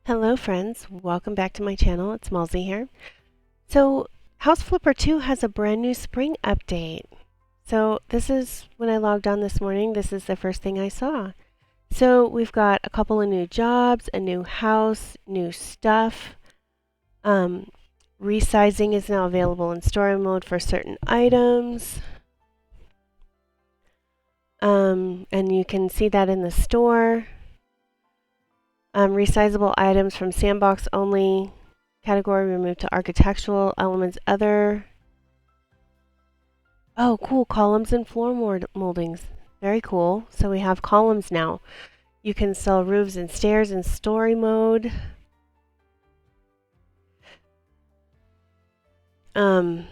Hello friends, welcome back to my channel. It's Malsey here. So House Flipper 2 has a brand new spring update. So this is when I logged on this morning, this is the first thing I saw. So we've got a couple of new jobs, a new house, new stuff. Resizing is now available in story mode for certain items. And you can see that in the store. Resizable items from sandbox only category removed to architectural elements other. Oh, cool. Columns and floor moldings. Very cool. So we have columns now. You can sell roofs and stairs in story mode. Oh,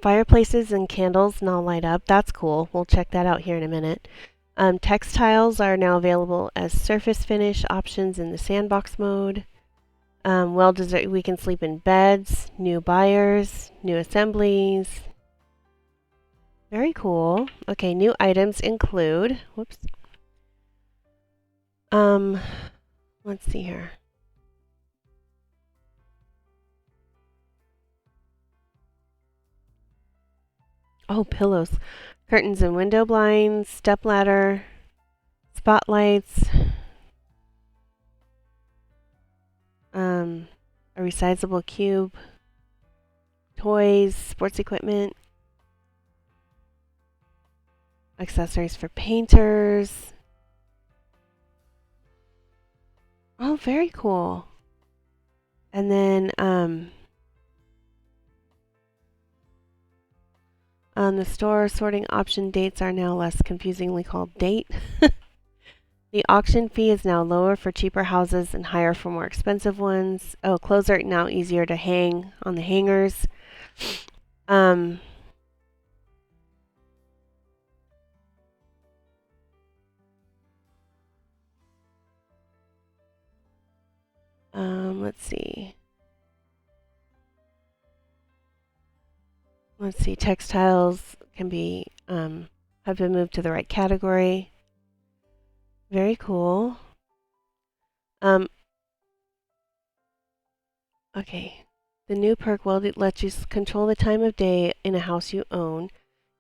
fireplaces and candles now light up. That's cool. We'll check that out here in a minute. Textiles are now available as surface finish options in the sandbox mode. We can sleep in beds, new buyers, new assemblies. Very cool. Okay, new items include, whoops. Let's see here. Oh, pillows, curtains and window blinds, step ladder, spotlights, a resizable cube, toys, sports equipment, accessories for painters. Oh, very cool. And then on the store, sorting option dates are now less confusingly called date. The auction fee is now lower for cheaper houses and higher for more expensive ones. Oh, clothes are now easier to hang on the hangers. Let's see. Let's see. Textiles can be have been moved to the right category. Very cool. Okay. The new perk will let you control the time of day in a house you own.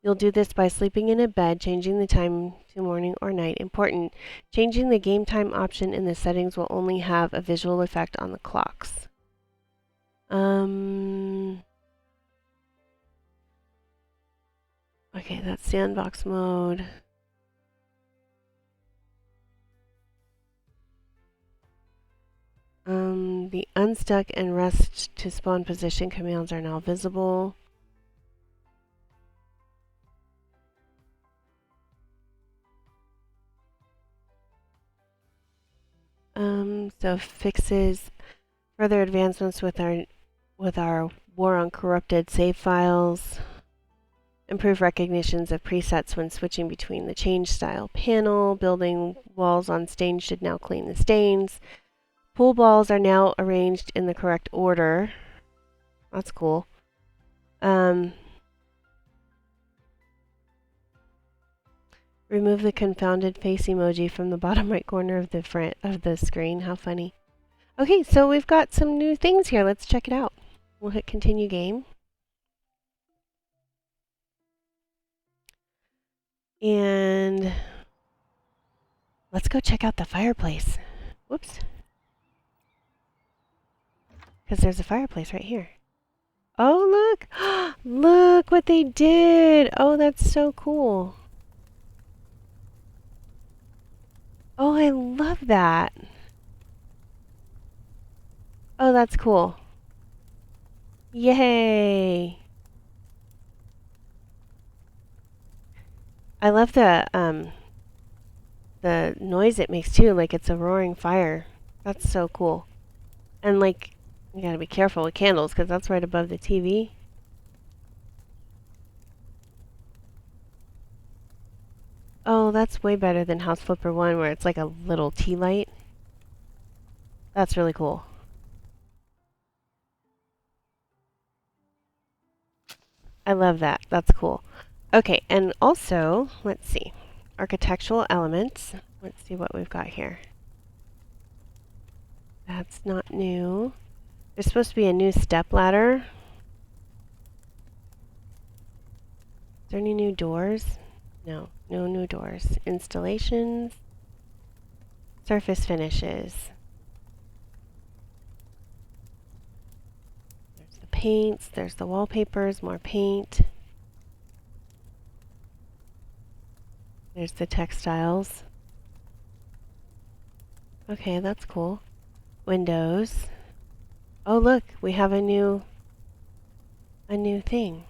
You'll do this by sleeping in a bed, changing the time to morning or night. Important. Changing the game time option in the settings will only have a visual effect on the clocks. Okay, that's sandbox mode. The unstuck and rest to spawn position commands are now visible. So fixes, further advancements with our War on Corrupted save files. Improve recognitions of presets when switching between the change style panel. Building walls on stain should now clean the stains. Pool balls are now arranged in the correct order. That's cool. Remove the confounded face emoji from the bottom right corner of the screen. How funny. Okay, so we've got some new things here. Let's check it out. We'll hit continue game. And let's go check out the fireplace. Whoops. Because there's a fireplace right here. Oh, look. Look what they did. Oh, that's so cool. Oh, I love that. Oh, that's cool. Yay. I love the noise it makes too, like it's a roaring fire. That's so cool. And like, you gotta be careful with candles because that's right above the TV. Oh, that's way better than House Flipper 1 where it's like a little tea light. That's really cool. I love that. That's cool. Okay, and also, let's see. Architectural elements. Let's see what we've got here. That's not new. There's supposed to be a new step ladder. Is there any new doors? No, no new doors. Installations. Surface finishes. There's the paints, there's the wallpapers, more paint. There's the textiles. Okay, that's cool. Windows. Oh look, we have a new thing.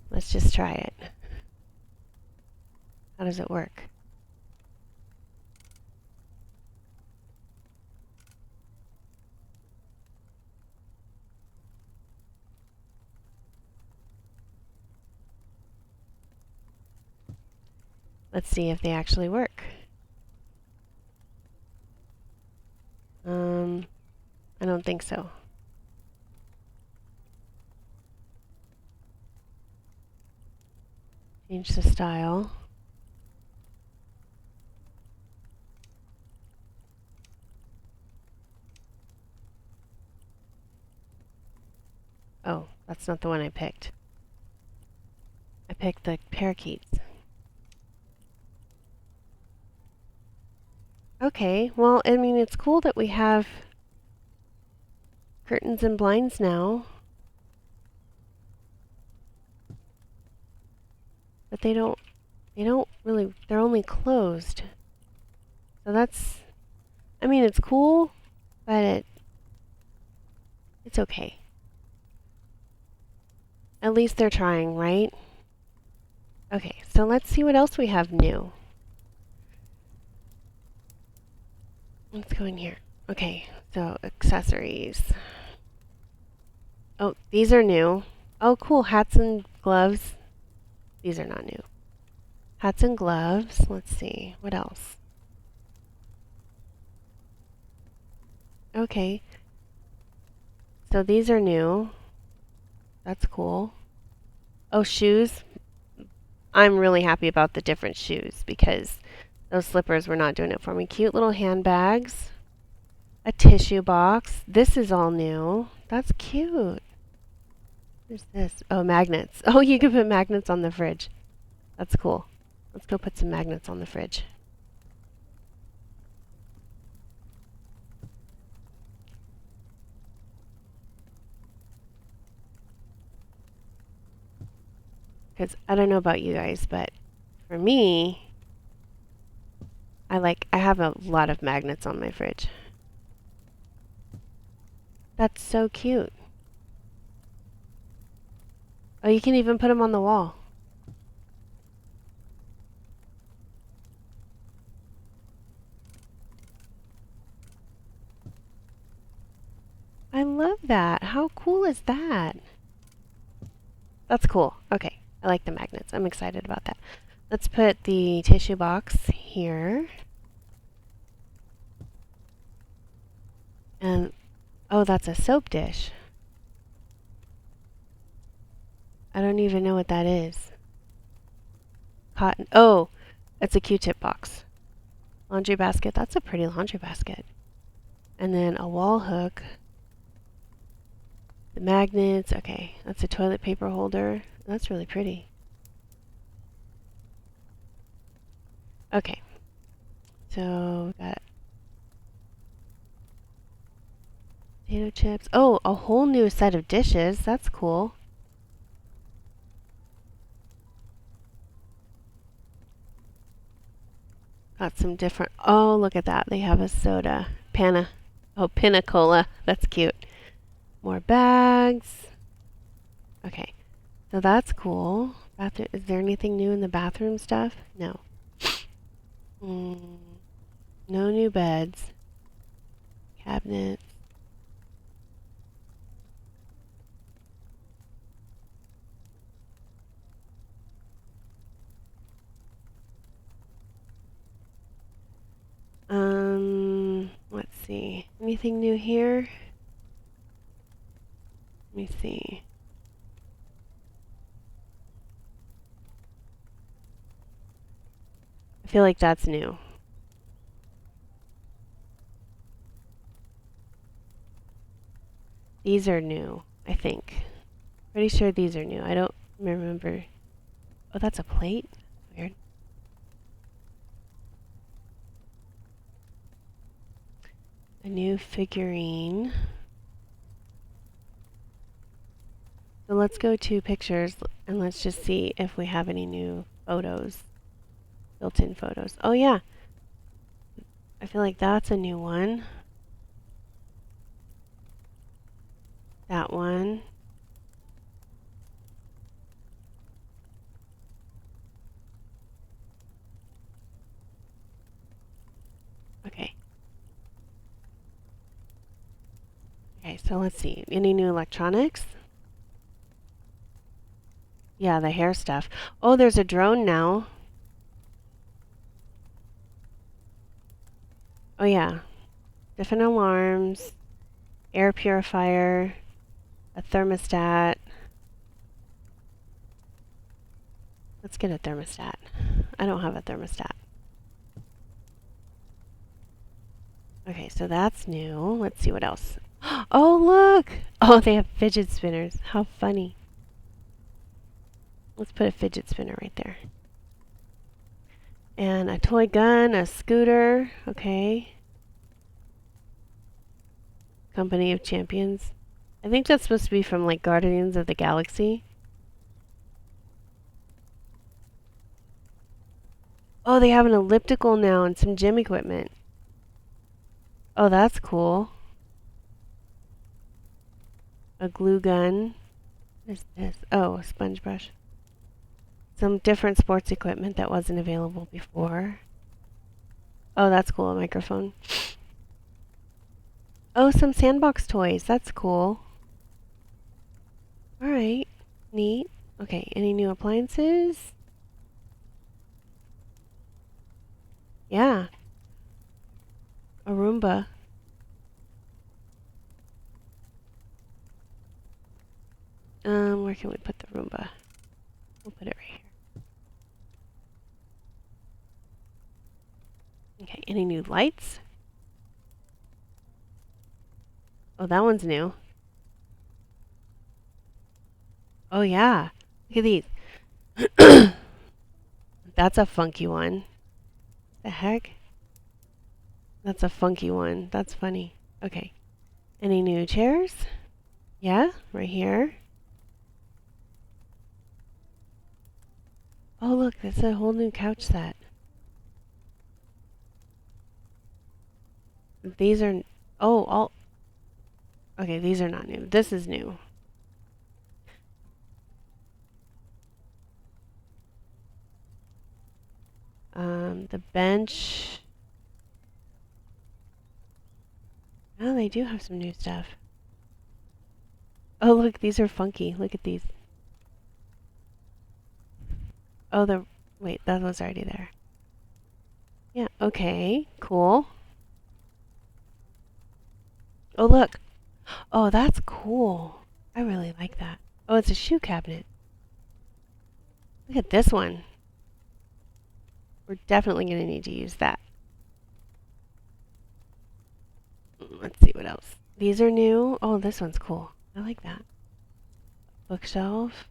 Let's just try it. How does it work? Let's see if they actually work. I don't think so. Change the style. Oh, that's not the one I picked. I picked the parakeets. Okay, well, I mean, it's cool that we have curtains and blinds now. But they don't really, they're only closed. So that's, I mean, it's cool, but it's okay. At least they're trying, right? Okay, so let's see what else we have new. Let's go in here. Okay, so accessories. Oh, these are new. Oh, cool, hats and gloves. These are not new. Hats and gloves. Let's see, what else? Okay. So these are new. That's cool. Oh, shoes. I'm really happy about the different shoes because those slippers were not doing it for me. Cute little handbags. A tissue box. This is all new. That's cute. What's this? Oh, magnets. Oh, you can put magnets on the fridge. That's cool. Let's go put some magnets on the fridge. Because I don't know about you guys, but for me, I have a lot of magnets on my fridge. That's so cute. Oh, you can even put them on the wall. I love that. How cool is that? That's cool. Okay. I like the magnets. I'm excited about that. Let's put the tissue box here. And, oh, that's a soap dish. I don't even know what that is. Cotton. Oh, it's a Q-tip box. Laundry basket. That's a pretty laundry basket. And then a wall hook. The magnets. Okay, that's a toilet paper holder. That's really pretty. Okay. So, got potato chips. Oh, a whole new set of dishes. That's cool. Got some different. Oh, look at that. They have a soda. Pinna Cola. That's cute. More bags. Okay. So that's cool. Is there anything new in the bathroom stuff? No. No new beds. Cabinets. Let's see. Anything new here? Let me see. I feel like that's new. These are new, I think. Pretty sure these are new. I don't remember. Oh, that's a plate? Weird. A new figurine. So let's go to pictures and let's just see if we have any new photos. Built-in photos. Oh yeah. I feel like that's a new one. That one. Okay. Okay, so let's see. Any new electronics? Yeah, the hair stuff. Oh, there's a drone now. Oh yeah. Different alarms. Air purifier. A thermostat. Let's get a thermostat. I don't have a thermostat. Okay, so that's new. Let's see what else. Oh, look! Oh, they have fidget spinners. How funny. Let's put a fidget spinner right there. And a toy gun, a scooter. Okay. Company of Champions. I think that's supposed to be from like Guardians of the Galaxy. Oh, they have an elliptical now and some gym equipment. Oh, that's cool. A glue gun. What is this? Oh, a sponge brush. Some different sports equipment that wasn't available before. Oh, that's cool. A microphone. Oh, some sandbox toys. That's cool. Alright. Neat. Okay, any new appliances? Yeah. A Roomba. Where can we put the Roomba? We'll put it right here. Okay, any new lights? Oh, that one's new. Oh, yeah. Look at these. That's a funky one. The heck? That's a funky one. That's funny. Okay. Any new chairs? Yeah, right here. Oh, look, that's a whole new couch set. These are... Oh, all... Okay, these are not new. This is new. The bench... Oh, they do have some new stuff. Oh, look, these are funky. Look at these. Oh, the... Wait, that was already there. Yeah, okay. Cool. Oh, look. Oh, that's cool. I really like that. Oh, it's a shoe cabinet. Look at this one. We're definitely going to need to use that. Let's see what else. These are new. Oh, this one's cool. I like that. Bookshelf.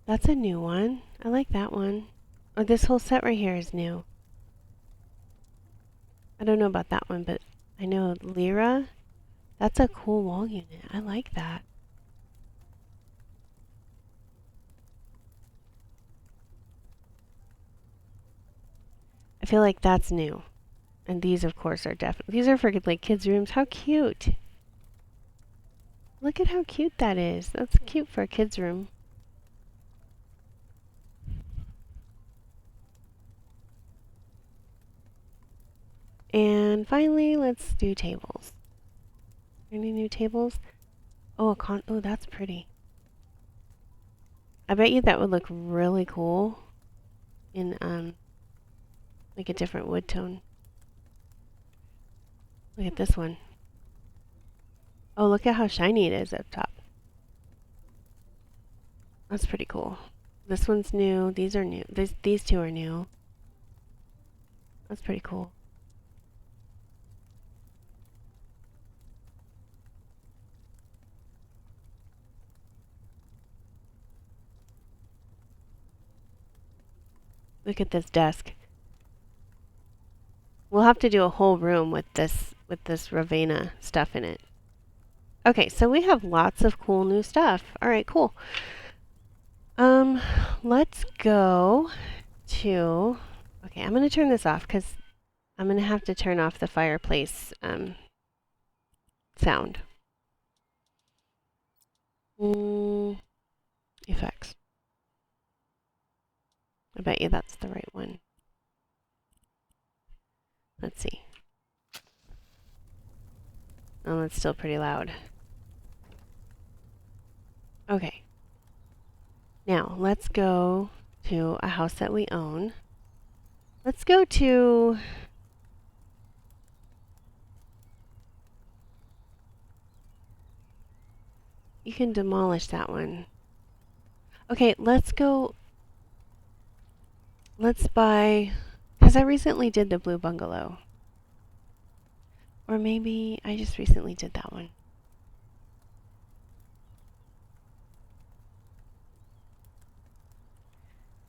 That's a new one. I like that one. Oh, this whole set right here is new. I don't know about that one, but I know Lyra. That's a cool wall unit. I like that. I feel like that's new. And these, of course, are definitely... These are for, like, kids' rooms. How cute. Look at how cute that is. That's cute for a kid's room. And finally, let's do tables. Any new tables? Oh, oh, that's pretty. I bet you that would look really cool in Like a different wood tone. Look at this one. Oh, look at how shiny it is up top. That's pretty cool. This one's new. These are new. These two are new. That's pretty cool. Look at this desk. We'll have to do a whole room with this Ravenna stuff in it. Okay, so we have lots of cool new stuff. All right, cool. Let's go to... Okay, I'm going to turn this off because I'm going to have to turn off the fireplace sound. Effects. I bet you that's the right one. Let's see. Oh, it's still pretty loud. Okay. Now, let's go to a house that we own. Let's go to... You can demolish that one. Okay, let's go... Let's buy... Because I recently did the blue bungalow. Or maybe I just recently did that one.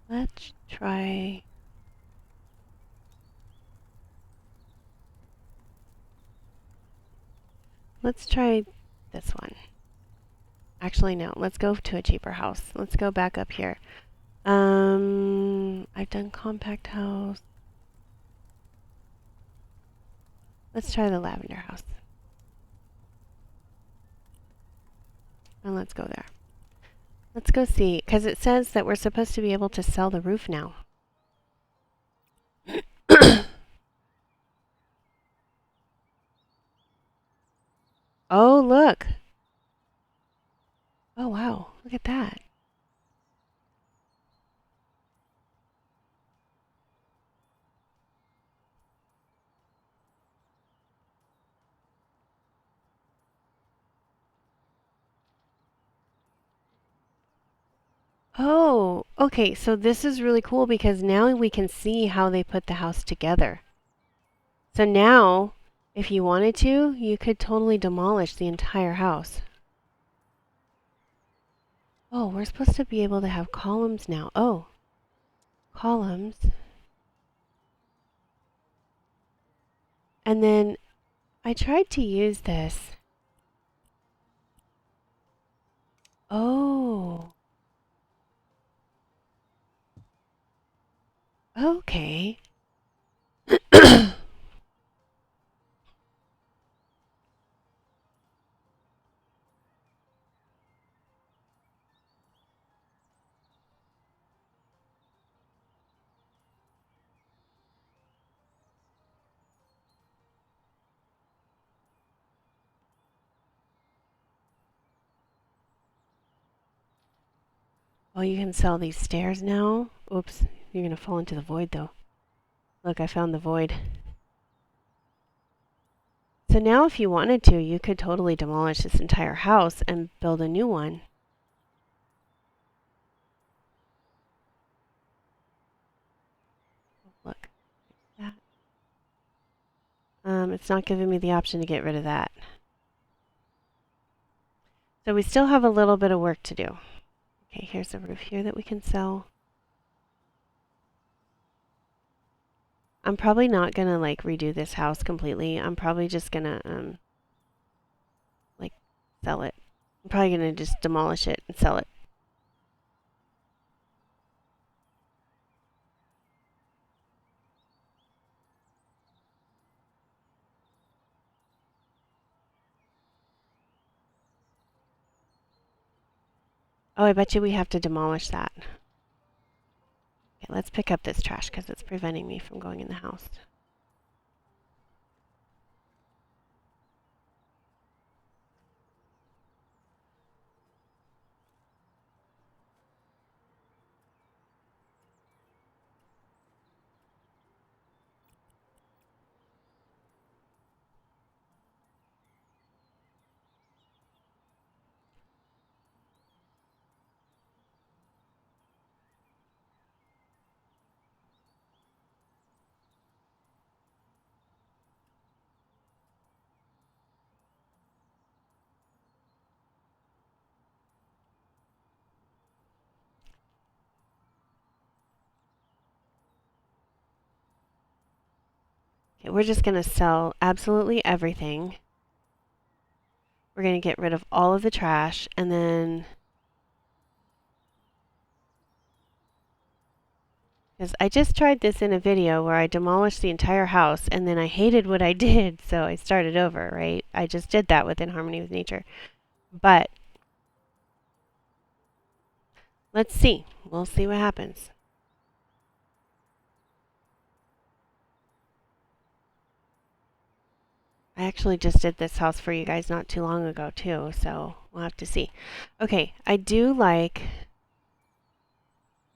Let's try... Let's try this one. Actually, no. Let's go to a cheaper house. Let's go back up here. I've done compact house. Let's try the lavender house. And let's go there. Let's go see, because it says that we're supposed to be able to sell the roof now. Oh, look. Oh, wow. Look at that. Oh, okay. So this is really cool because now we can see how they put the house together. So now, if you wanted to, you could totally demolish the entire house. Oh, we're supposed to be able to have columns now. Oh, columns. And then I tried to use this. Oh. Okay. Oh, you can sell these stairs now? Oops, you're gonna fall into the void though. Look, I found the void. So now if you wanted to, you could totally demolish this entire house and build a new one. Look. That. It's not giving me the option to get rid of that. So we still have a little bit of work to do. Okay, here's a roof here that we can sell. I'm probably not gonna like redo this house completely. I'm probably just gonna like sell it. I'm probably gonna just demolish it and sell it. Oh, I bet you we have to demolish that. Okay, let's pick up this trash because it's preventing me from going in the house. Okay, we're just going to sell absolutely everything. We're going to get rid of all of the trash, and then, because I just tried this in a video where I demolished the entire house, and then I hated what I did, so I started over, right? I just did that within harmony with nature. But let's see. We'll see what happens. I actually just did this house for you guys not too long ago, too, so we'll have to see. Okay, I do like...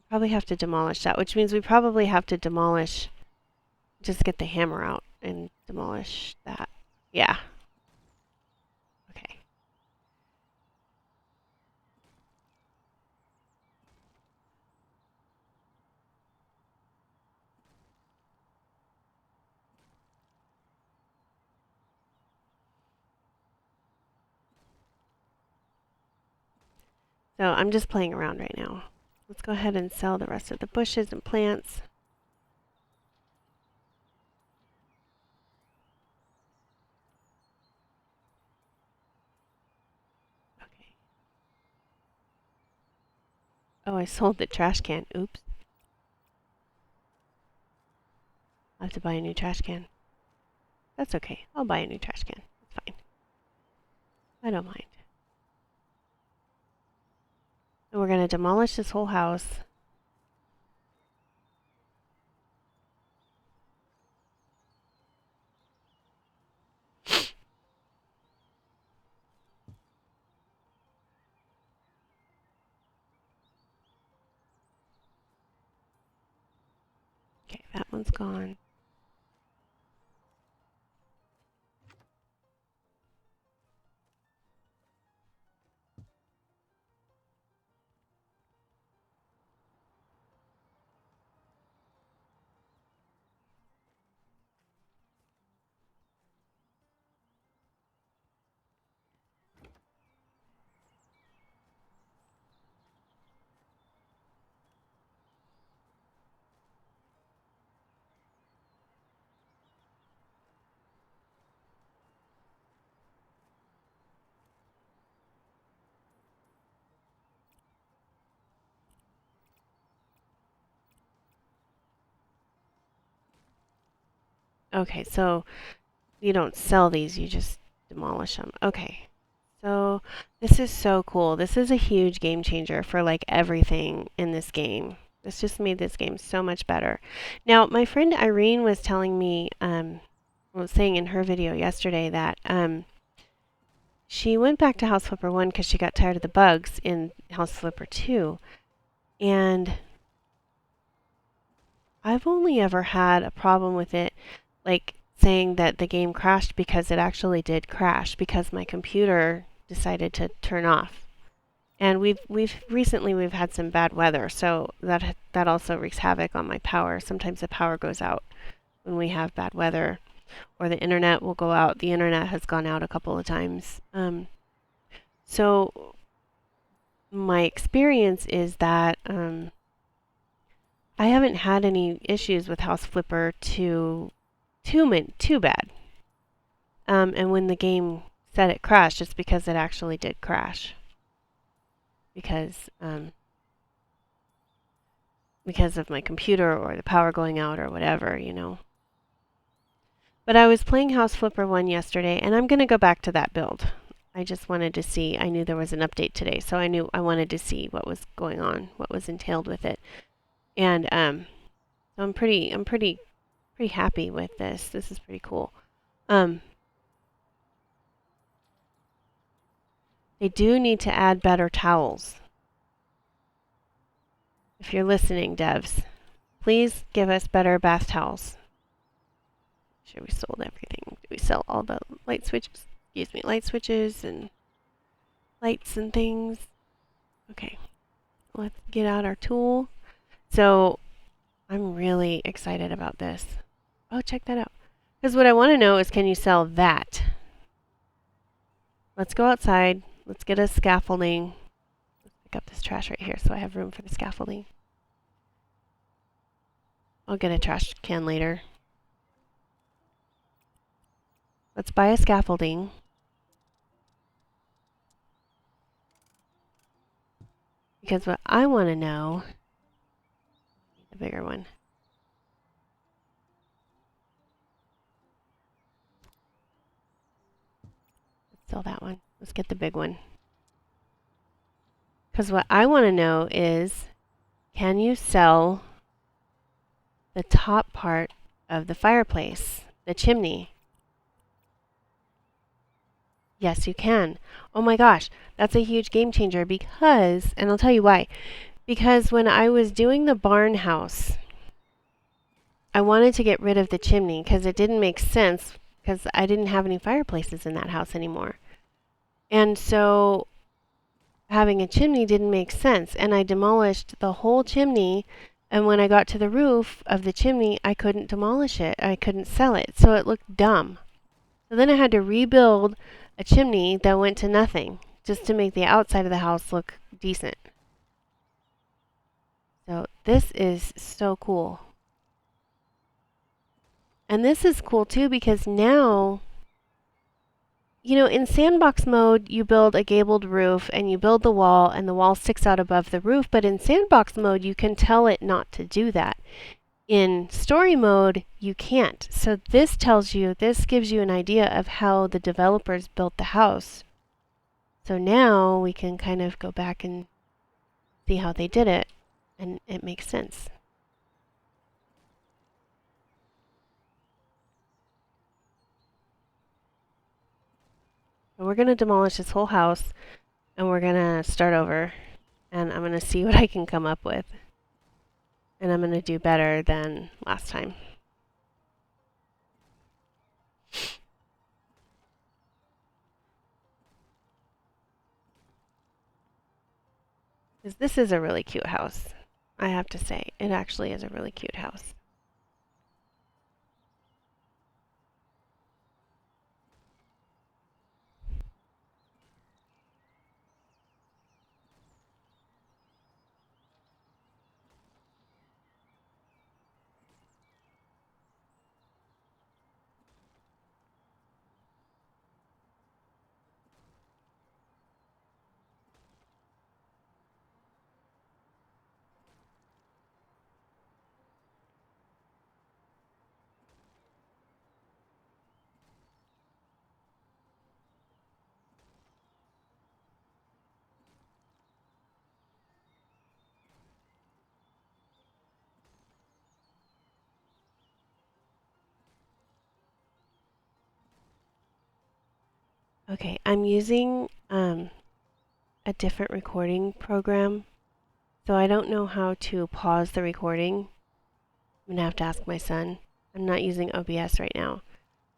Probably have to demolish that, which means we probably have to demolish... Just get the hammer out and demolish that. Yeah. Okay. So I'm just playing around right now. Let's go ahead and sell the rest of the bushes and plants. Okay. Oh, I sold the trash can. Oops. I'll have to buy a new trash can. That's okay. I'll buy a new trash can. It's fine. I don't mind. And we're going to demolish this whole house. Okay, that one's gone. Okay, so you don't sell these, you just demolish them. Okay. So this is so cool. This is a huge game changer for like everything in this game. This just made this game so much better. Now, my friend Irene was telling me, was saying in her video yesterday that she went back to House Flipper 1 because she got tired of the bugs in House Flipper 2. And I've only ever had a problem with it, like saying that the game crashed because it actually did crash because my computer decided to turn off. And we've recently had some bad weather, so that also wreaks havoc on my power. Sometimes the power goes out when we have bad weather, or the internet will go out. The internet has gone out a couple of times. So my experience is that I haven't had any issues with House Flipper too bad. And when the game said it crashed, it's because it actually did crash. Because of my computer or the power going out or whatever, you know. But I was playing House Flipper 1 yesterday, and I'm going to go back to that build. I just wanted to see. I knew there was an update today, so I wanted to see what was going on, what was entailed with it. And so I'm pretty happy with this. This is pretty cool. They do need to add better towels. If you're listening, devs, please give us better bath towels. Sure, we sold everything. We sell all the light switches. Excuse me, light switches and lights and things. Okay, let's get out our tool. So I'm really excited about this. Oh, check that out. Because what I want to know is, can you sell that? Let's go outside. Let's get a scaffolding. Let's pick up this trash right here so I have room for the scaffolding. I'll get a trash can later. Let's buy a scaffolding. Because what I want to know, the bigger one. Let's sell that one. Let's get the big one. Because what I want to know is, can you sell the top part of the fireplace, the chimney? Yes, you can. Oh my gosh, that's a huge game changer because, and I'll tell you why. Because when I was doing the barn house, I wanted to get rid of the chimney because it didn't make sense because I didn't have any fireplaces in that house anymore. And so having a chimney didn't make sense. And I demolished the whole chimney. And when I got to the roof of the chimney, I couldn't demolish it. I couldn't sell it. So it looked dumb. So then I had to rebuild a chimney that went to nothing just to make the outside of the house look decent. So this is so cool. And this is cool too because now, you know, in sandbox mode, you build a gabled roof and you build the wall and the wall sticks out above the roof. But in sandbox mode, you can tell it not to do that. In story mode, you can't. So this tells you, this gives you an idea of how the developers built the house. So now we can kind of go back and see how they did it, and it makes sense. So we're going to demolish this whole house, and we're going to start over, and I'm going to see what I can come up with. And I'm going to do better than last time. Because this is a really cute house, I have to say. It actually is a really cute house. Okay, I'm using a different recording program, so I don't know how to pause the recording. I'm going to have to ask my son. I'm not using OBS right now.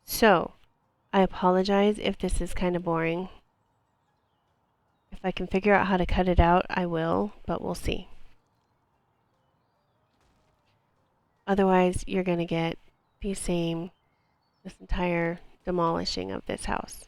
So, I apologize if this is kind of boring. If I can figure out how to cut it out, I will, but we'll see. Otherwise, you're going to get the same, this entire demolishing of this house.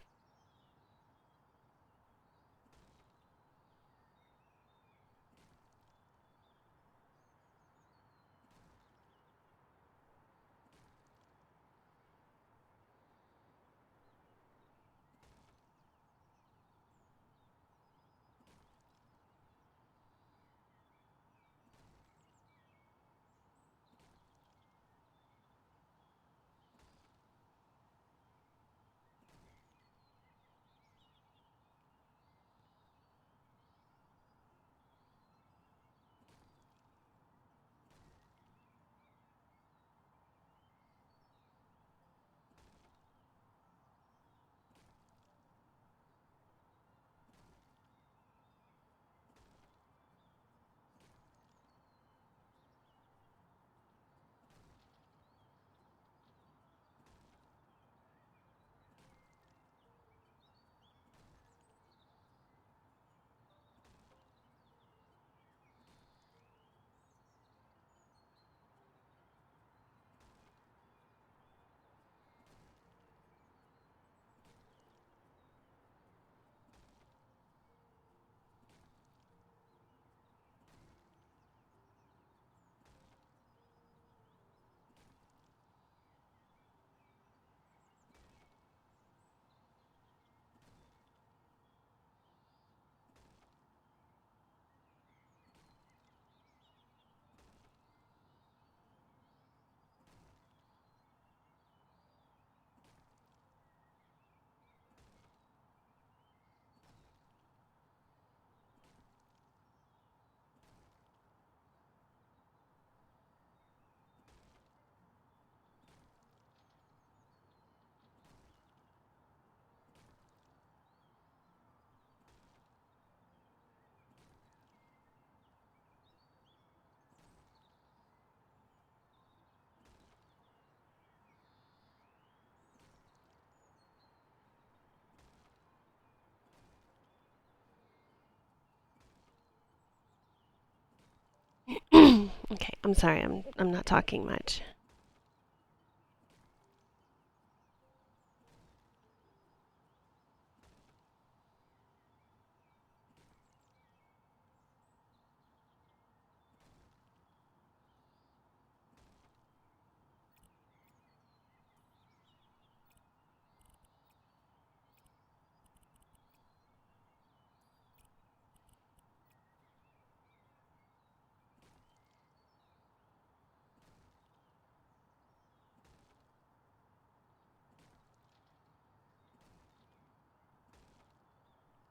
I'm sorry, I'm not talking much.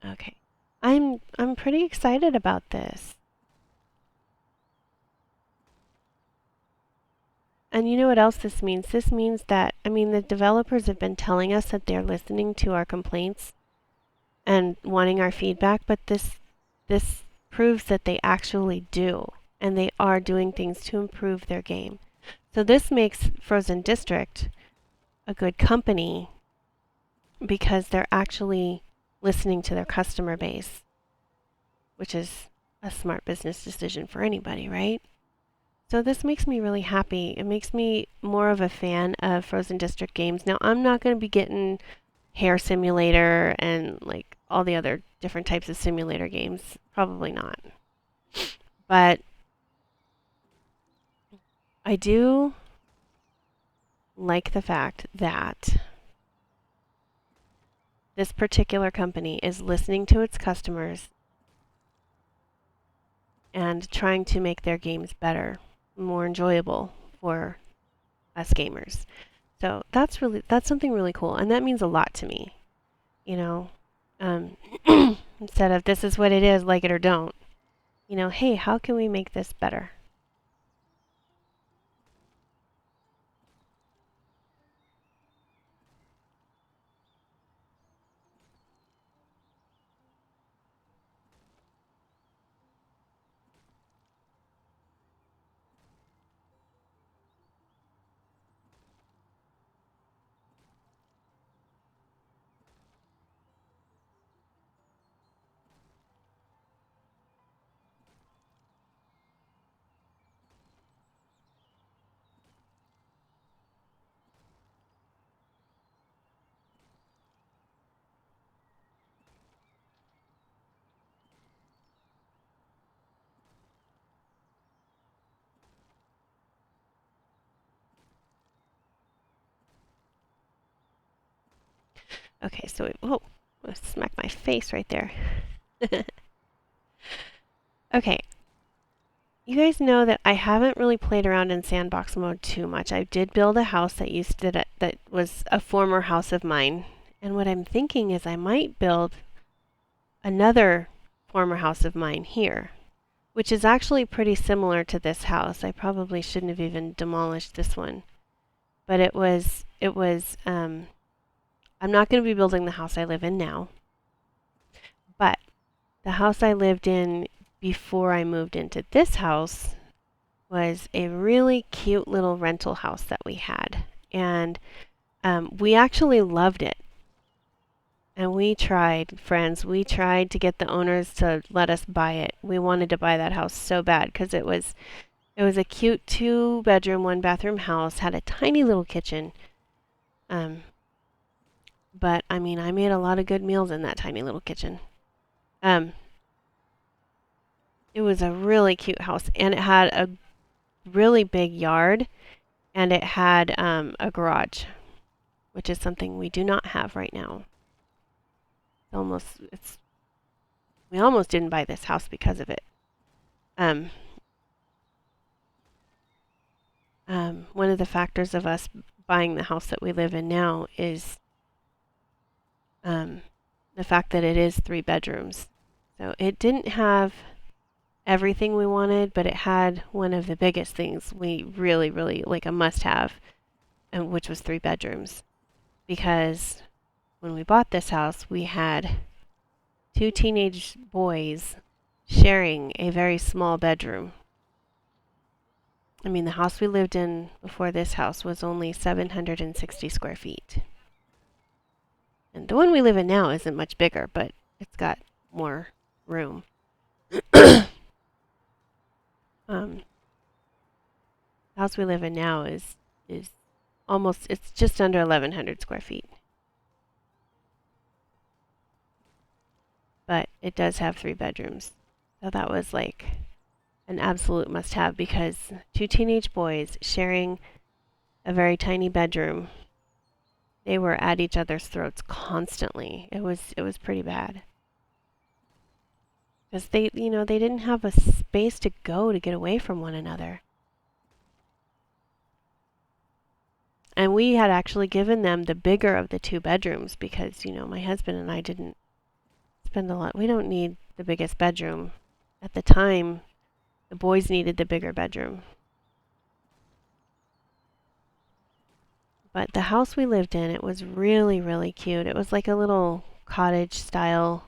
Okay. I'm pretty excited about this. And you know what else this means? This means that, I mean, the developers have been telling us that they're listening to our complaints and wanting our feedback, but this proves that they actually do, and they are doing things to improve their game. So this makes Frozen District a good company because they're actually listening to their customer base, which is a smart business decision for anybody, right? So this makes me really happy. It makes me more of a fan of Frozen District games. Now, I'm not going to be getting Hair Simulator and like all the other different types of simulator games. Probably not. But I do like the fact that this particular company is listening to its customers and trying to make their games better, more enjoyable for us gamers. So that's something really cool, and that means a lot to me. You know, um, instead of this is what it is, like it or don't. You know, hey, how can we make this better? Okay, so I smacked my face right there. Okay, you guys know that I haven't really played around in sandbox mode too much. I did build a house that was a former house of mine, and what I'm thinking is I might build another former house of mine here, which is actually pretty similar to this house. I probably shouldn't have even demolished this one, but I'm not going to be building the house I live in now, but the house I lived in before I moved into this house was a really cute little rental house that we had. And we actually loved it. And we tried to get the owners to let us buy it. We wanted to buy that house so bad because it was a cute 2 bedroom, 1 bathroom house, had a tiny little kitchen. Um, but I mean, I made a lot of good meals in that tiny little kitchen. Um, it was a really cute house, and it had a really big yard, and it had a garage, which is something we do not have right now. It's we almost didn't buy this house because of it. Um, One of the factors of us buying the house that we live in now is um, the fact that it is 3 bedrooms. So it didn't have everything we wanted, but it had one of the biggest things we really, really like a must have, and which was 3 bedrooms. Because when we bought this house, we had 2 teenage boys sharing a very small bedroom. I mean, the house we lived in before this house was only 760 square feet. And the one we live in now isn't much bigger, but it's got more room. um, house we live in now is almost, it's just under 1,100 square feet. But it does have 3 bedrooms. So that was like an absolute must-have because 2 teenage boys sharing a very tiny bedroom, they were at each other's throats constantly. It was pretty bad. Because they, they didn't have a space to go to get away from one another. And we had actually given them the bigger of the 2 bedrooms because, my husband and I didn't spend a lot. We don't need the biggest bedroom. At the time, the boys needed the bigger bedroom. But the house we lived in, it was really, really cute. It was like a little cottage style.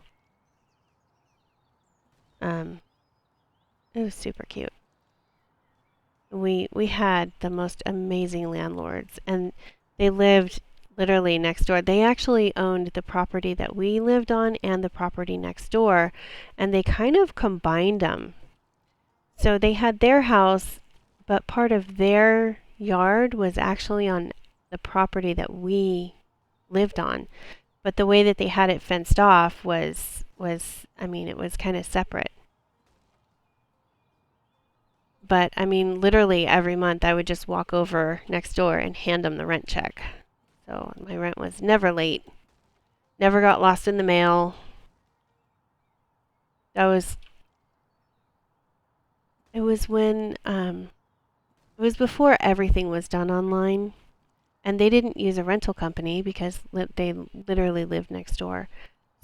It was super cute. We had the most amazing landlords, and they lived literally next door. They actually owned the property that we lived on and the property next door, and they kind of combined them. So they had their house, but part of their yard was actually on the property that we lived on. But the way that they had it fenced off was it was kind of separate. But literally every month I would just walk over next door and hand them the rent check. So my rent was never late, never got lost in the mail. It was when, it was before everything was done online. And they didn't use a rental company because they literally lived next door.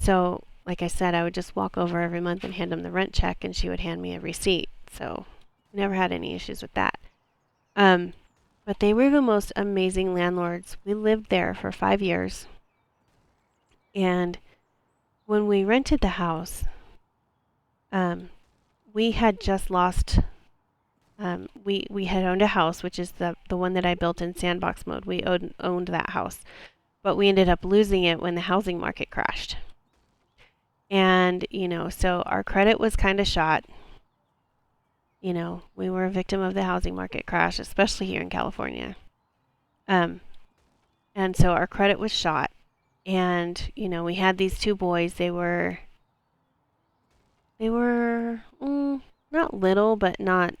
So, like I said, I would just walk over every month and hand them the rent check, and she would hand me a receipt. So, never had any issues with that. But they were the most amazing landlords. We lived there for 5 years. And when we rented the house, we had just lost. We had owned a house, which is the one that I built in sandbox mode. We owned that house, but we ended up losing it when the housing market crashed. And so our credit was kind of shot. We were a victim of the housing market crash, especially here in California. And so our credit was shot, and we had these 2 boys. They were not little, but not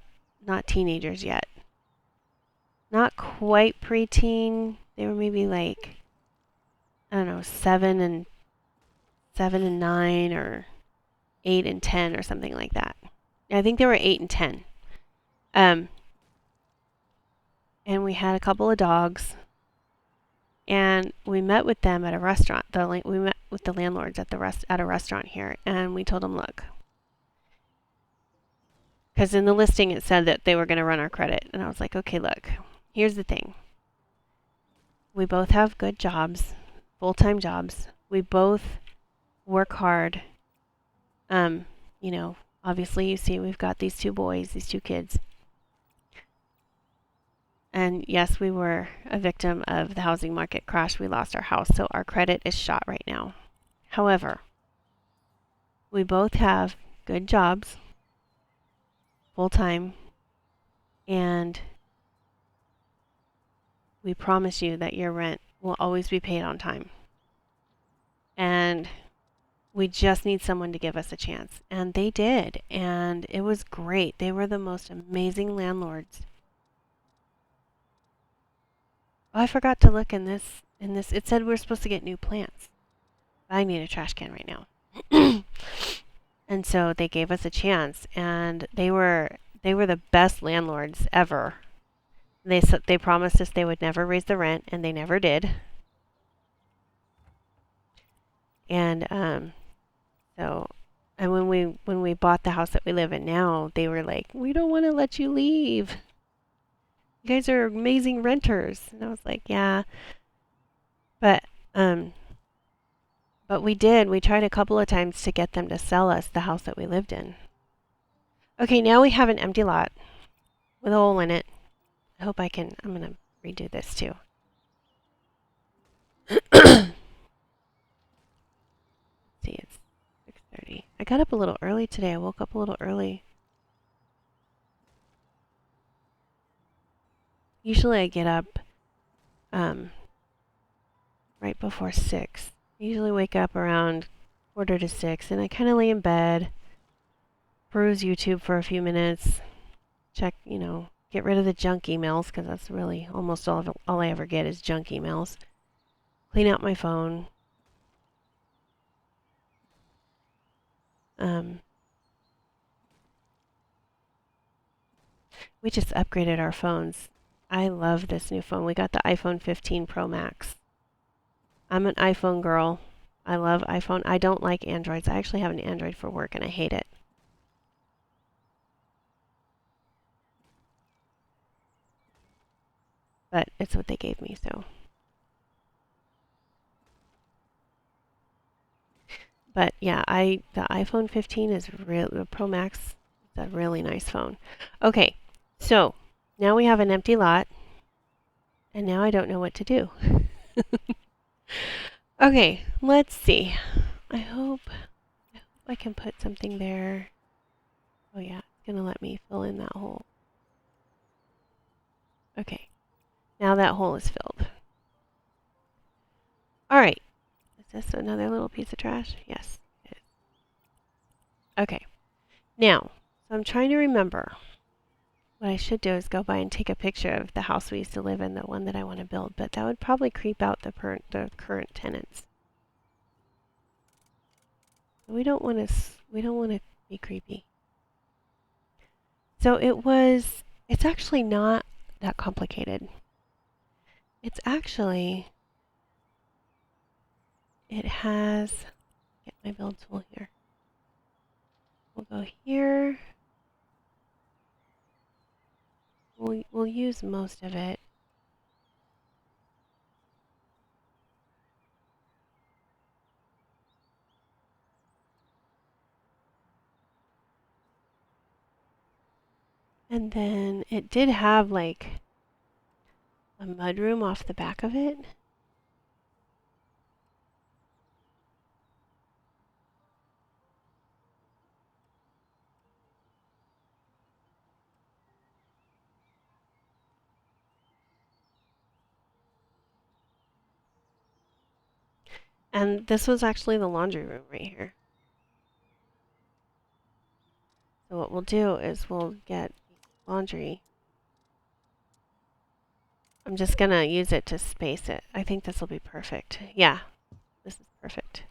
teenagers yet. Not quite preteen. They were maybe like, I don't know, 7 and 9 or 8 and 10 or something like that. I think they were 8 and 10. And we had a couple of dogs. And we met with them at a restaurant. We met with the landlords at a restaurant here, and we told them, look, because in the listing it said that they were going to run our credit, and I was like, okay, look, here's the thing. We both have good jobs, full-time jobs. We both work hard. Obviously you see we've got these 2 boys, these 2 kids. And yes, we were a victim of the housing market crash. We lost our house, so our credit is shot right now. However, we both have good jobs, full-time, and we promise you that your rent will always be paid on time. And we just need someone to give us a chance. And they did, and it was great. They were the most amazing landlords. Oh, I forgot to look in this. It said we were supposed to get new plants. I need a trash can right now. And so they gave us a chance, and they were the best landlords ever. They promised us they would never raise the rent, and they never did. And when we bought the house that we live in now, they were like, we don't want to let you leave. You guys are amazing renters. And I was like, yeah. But we did. We tried a couple of times to get them to sell us the house that we lived in. Okay, now we have an empty lot with a hole in it. I hope I'm going to redo this too. See, it's 6:30. I got up a little early today. I woke up a little early. Usually I get up right before 6. I usually wake up around 5:45, and I kind of lay in bed, peruse YouTube for a few minutes, check, get rid of the junk emails, because that's really almost all I ever get is junk emails. Clean out my phone. We just upgraded our phones. I love this new phone. We got the iPhone 15 Pro Max. I'm an iPhone girl. I love iPhone. I don't like Androids. I actually have an Android for work and I hate it. But it's what they gave me, so. But yeah, the iPhone 15 is the Pro Max is a really nice phone. Okay, so now we have an empty lot, and now I don't know what to do. Okay, let's see. I hope I can put something there. Oh yeah, it's gonna let me fill in that hole. Okay, now that hole is filled. All right, is this another little piece of trash? Yes, it is. Okay, now, so I'm trying to remember. What I should do is go by and take a picture of the house we used to live in, the one that I want to build, but that would probably creep out the current tenants. We don't want to be creepy. So it's actually not that complicated. It has, get my build tool here. We'll go here. We'll use most of it. And then it did have like a mudroom off the back of it. And this was actually the laundry room right here. So what we'll do is we'll get laundry. I'm just gonna use it to space it. I think this will be perfect. Yeah, this is perfect.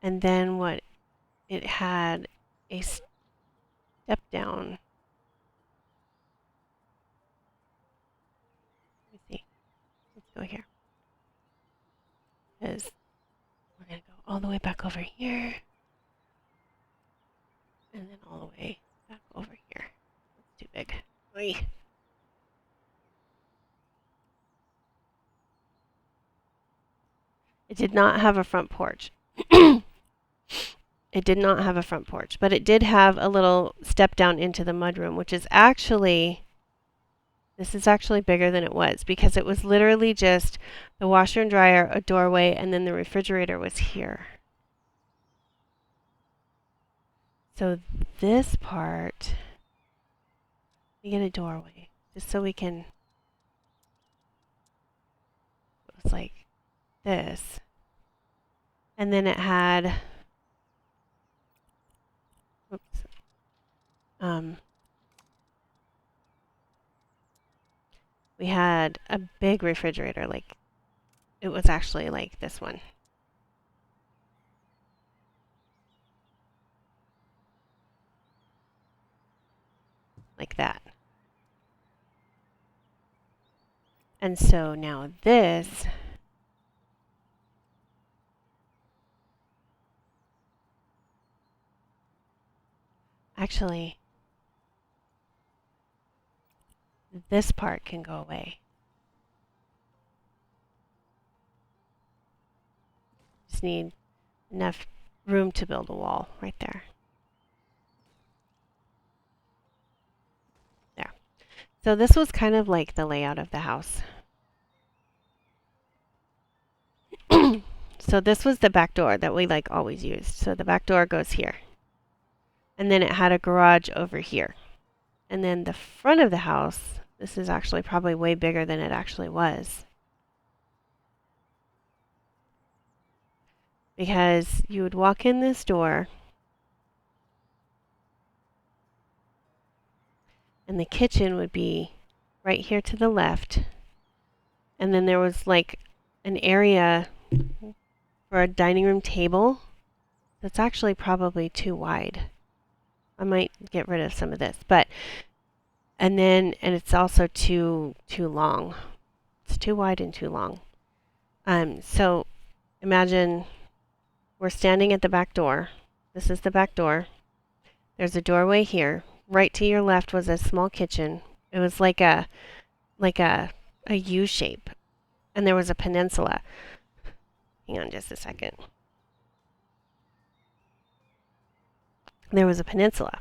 And then what it had a step down. Let me see. Let's go here. Because we're gonna go all the way back over here. And then all the way back over here. That's too big. Oy. It did not have a front porch. It did not have a front porch, but it did have a little step down into the mudroom, which is actually, this is actually bigger than it was because it was literally just the washer and dryer, a doorway, and then the refrigerator was here. So this part, we get a doorway just so we can, it was like this. And then it had, oops, we had a big refrigerator, like it was actually like this one. Like that. And so now this, actually, this part can go away. Just need enough room to build a wall right there. There. So this was kind of like the layout of the house. So this was the back door that we like always used. So the back door goes here. And then it had a garage over here. And then the front of the house, this is actually probably way bigger than it actually was. Because you would walk in this door, and the kitchen would be right here to the left. And then there was like an area for a dining room table that's actually probably too wide. I might get rid of some of this, but and it's also too long. It's too wide and too long. So imagine we're standing at the back door. This is the back door. There's a doorway here. Right to your left was a small kitchen. It was like a U shape, and there was a peninsula. Hang on just a second. There was a peninsula.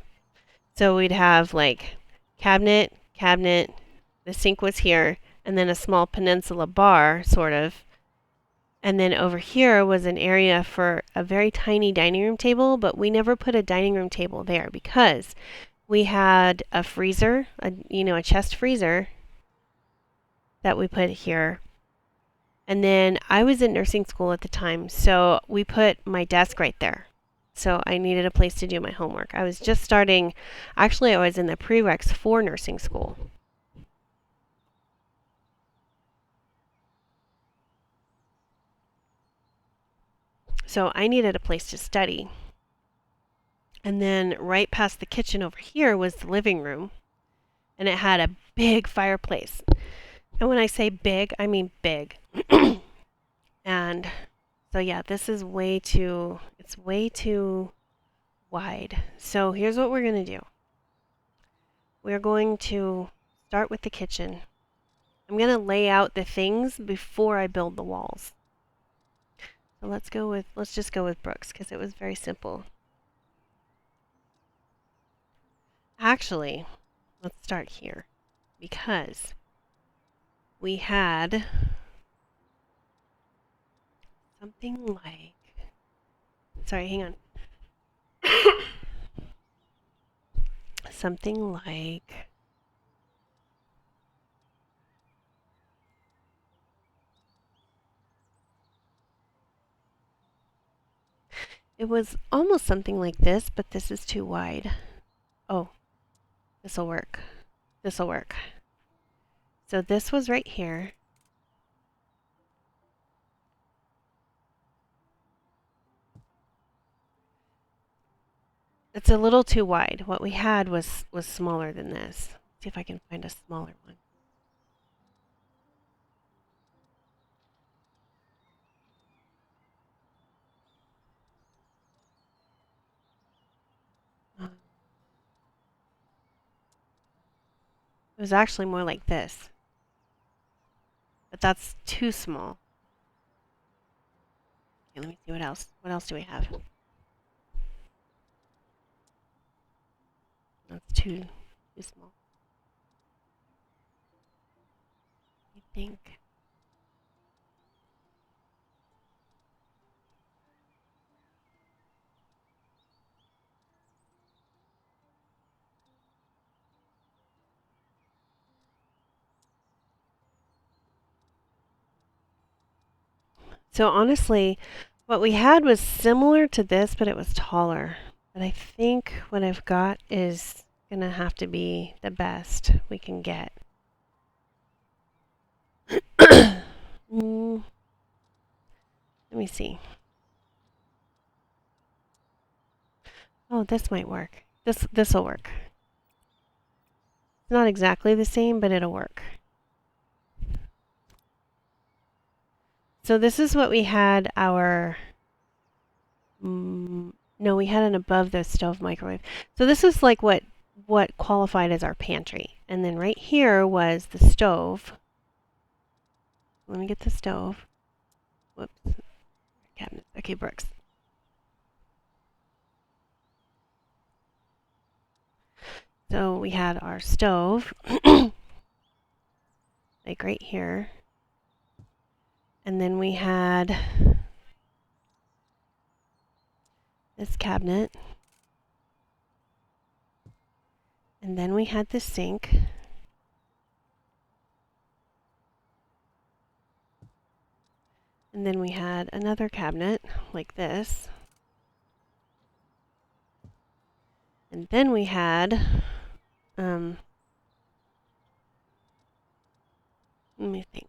So we'd have like cabinet, the sink was here, and then a small peninsula bar, sort of. And then over here was an area for a very tiny dining room table, but we never put a dining room table there because we had a freezer, a chest freezer that we put here. And then I was in nursing school at the time, so we put my desk right there. So I needed a place to do my homework. I was just starting, actually, I was in the prereqs for nursing school. So I needed a place to study. And then right past the kitchen over here was the living room. And it had a big fireplace. And when I say big, I mean big. And so yeah, this is it's way too wide. So here's what we're going to do. We're going to start with the kitchen. I'm going to lay out the things before I build the walls. So let's just go with Brooks because it was very simple. Actually, let's start here because we had something like, sorry, hang on. Something like, it was almost something like this, but this is too wide. Oh, this'll work. This'll work. So this was right here. It's a little too wide. What we had was smaller than this. Let's see if I can find a smaller one. It was actually more like this. But that's too small. Okay, let me see what else. What else do we have? That's too small. I think. So honestly, what we had was similar to this, but it was taller. But I think what I've got is gonna have to be the best we can get. Let me see. Oh, this might work. This'll work. It's not exactly the same, but it'll work. So this is what we had our, no, we had an above the stove microwave. So this is like what qualified as our pantry. And then right here was the stove. Let me get the stove. Whoops. Cabinet. Okay, Brooks. So we had our stove, like right here. And then we had this cabinet. And then we had the sink. And then we had another cabinet like this. And then we had, let me think.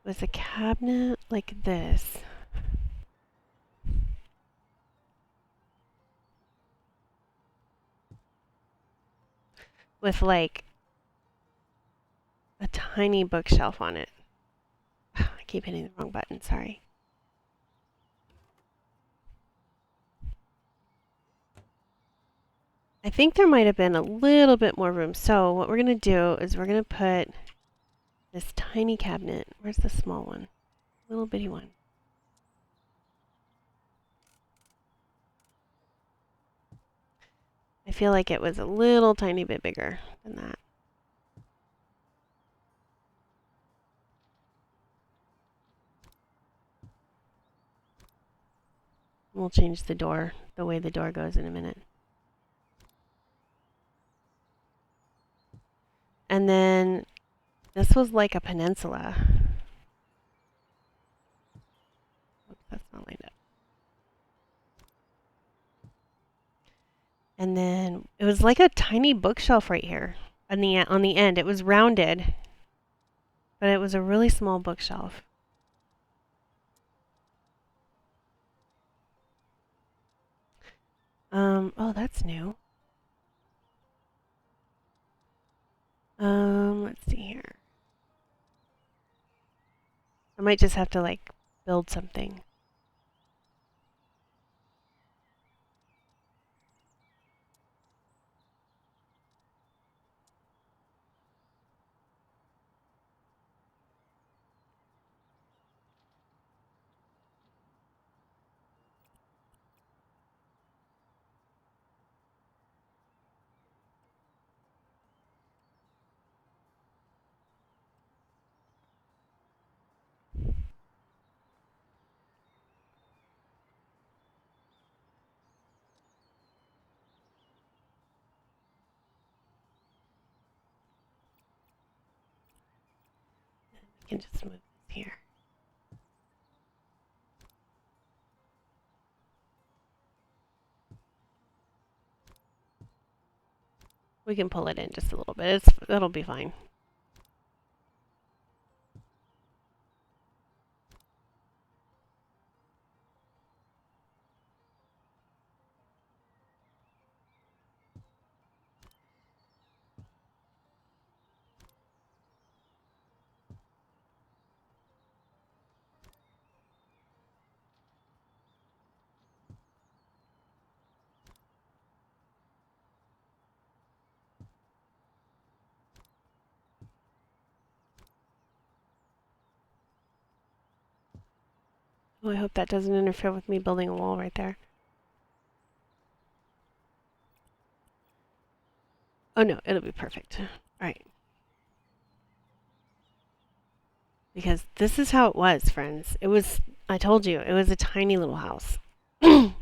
It was a cabinet like this. With like a tiny bookshelf on it. I keep hitting the wrong button, sorry. I think there might have been a little bit more room. So what we're going to do is we're going to put this tiny cabinet. Where's the small one? Little bitty one. I feel like it was a little tiny bit bigger than that. We'll change the door, the way the door goes in a minute. And then this was like a peninsula. Oops, that's not lined up. And then it was like a tiny bookshelf right here on the end. It was rounded, but it was a really small bookshelf. Oh, that's new. Let's see here. I might just have to like build something. I can just move this here. We can pull it in just a little bit. It'll be fine. Oh, I hope that doesn't interfere with me building a wall right there. Oh no, it'll be perfect. All right. Because this is how it was, friends. I told you, it was a tiny little house. I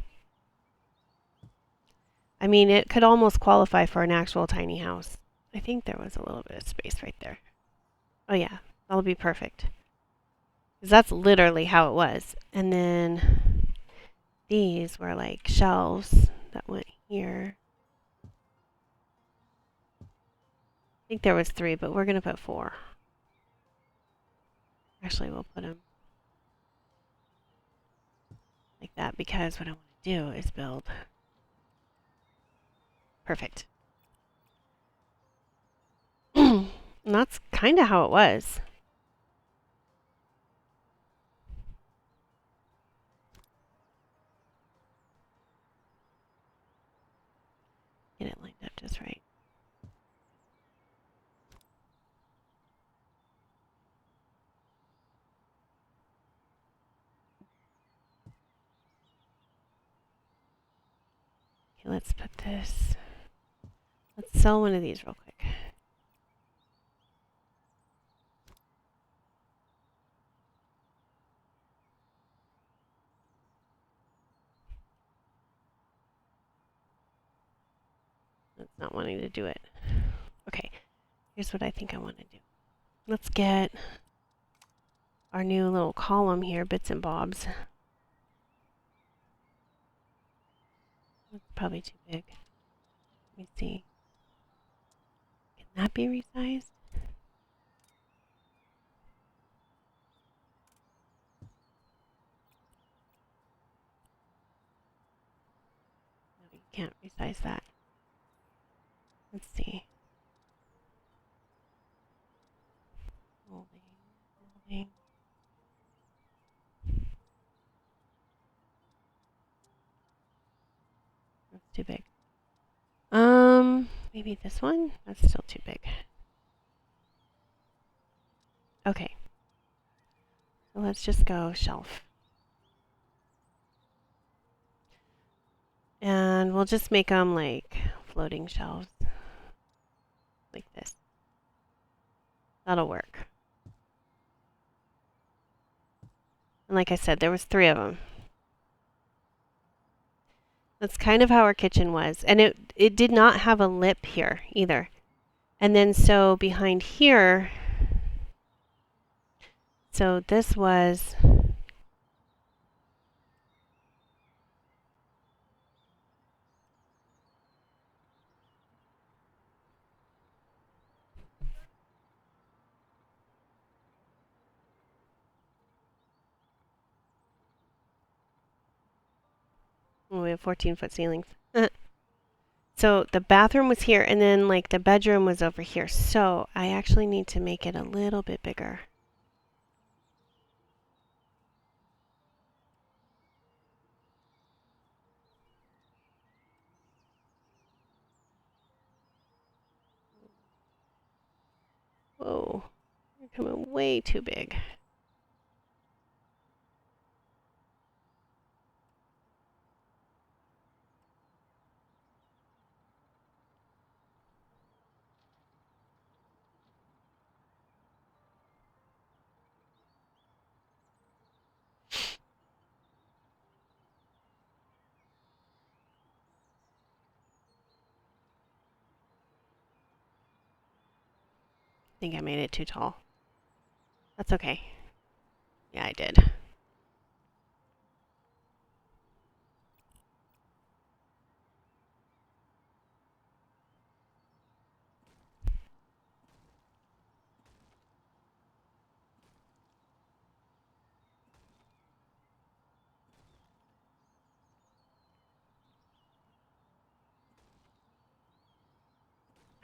mean, it could almost qualify for an actual tiny house. I think there was a little bit of space right there. Oh yeah, that'll be perfect. Because that's literally how it was. And then these were like shelves that went here. I think there was 3, but we're going to put 4. Actually, we'll put them like that because what I want to do is build. Perfect. And that's kind of how it was. Get it lined up just right. Okay, let's put this. Let's sell one of these real quick. not wanting to do it. Okay, here's what I think I want to do. Let's get our new little column here, bits and bobs. That's probably too big. Let me see. Can that be resized? No, you can't resize that. Let's see. Holding. That's too big. Maybe this one? That's still too big. Okay. So let's just go shelf. And we'll just make them like floating shelves. Like this. That'll work. And like I said, there was 3 of them. That's kind of how our kitchen was. And it did not have a lip here either. And then so behind here, so this was we have 14-foot ceilings. So the bathroom was here, and then like the bedroom was over here. So I actually need to make it a little bit bigger. Whoa, you're coming way too big. I think I made it too tall. That's okay. Yeah, I did.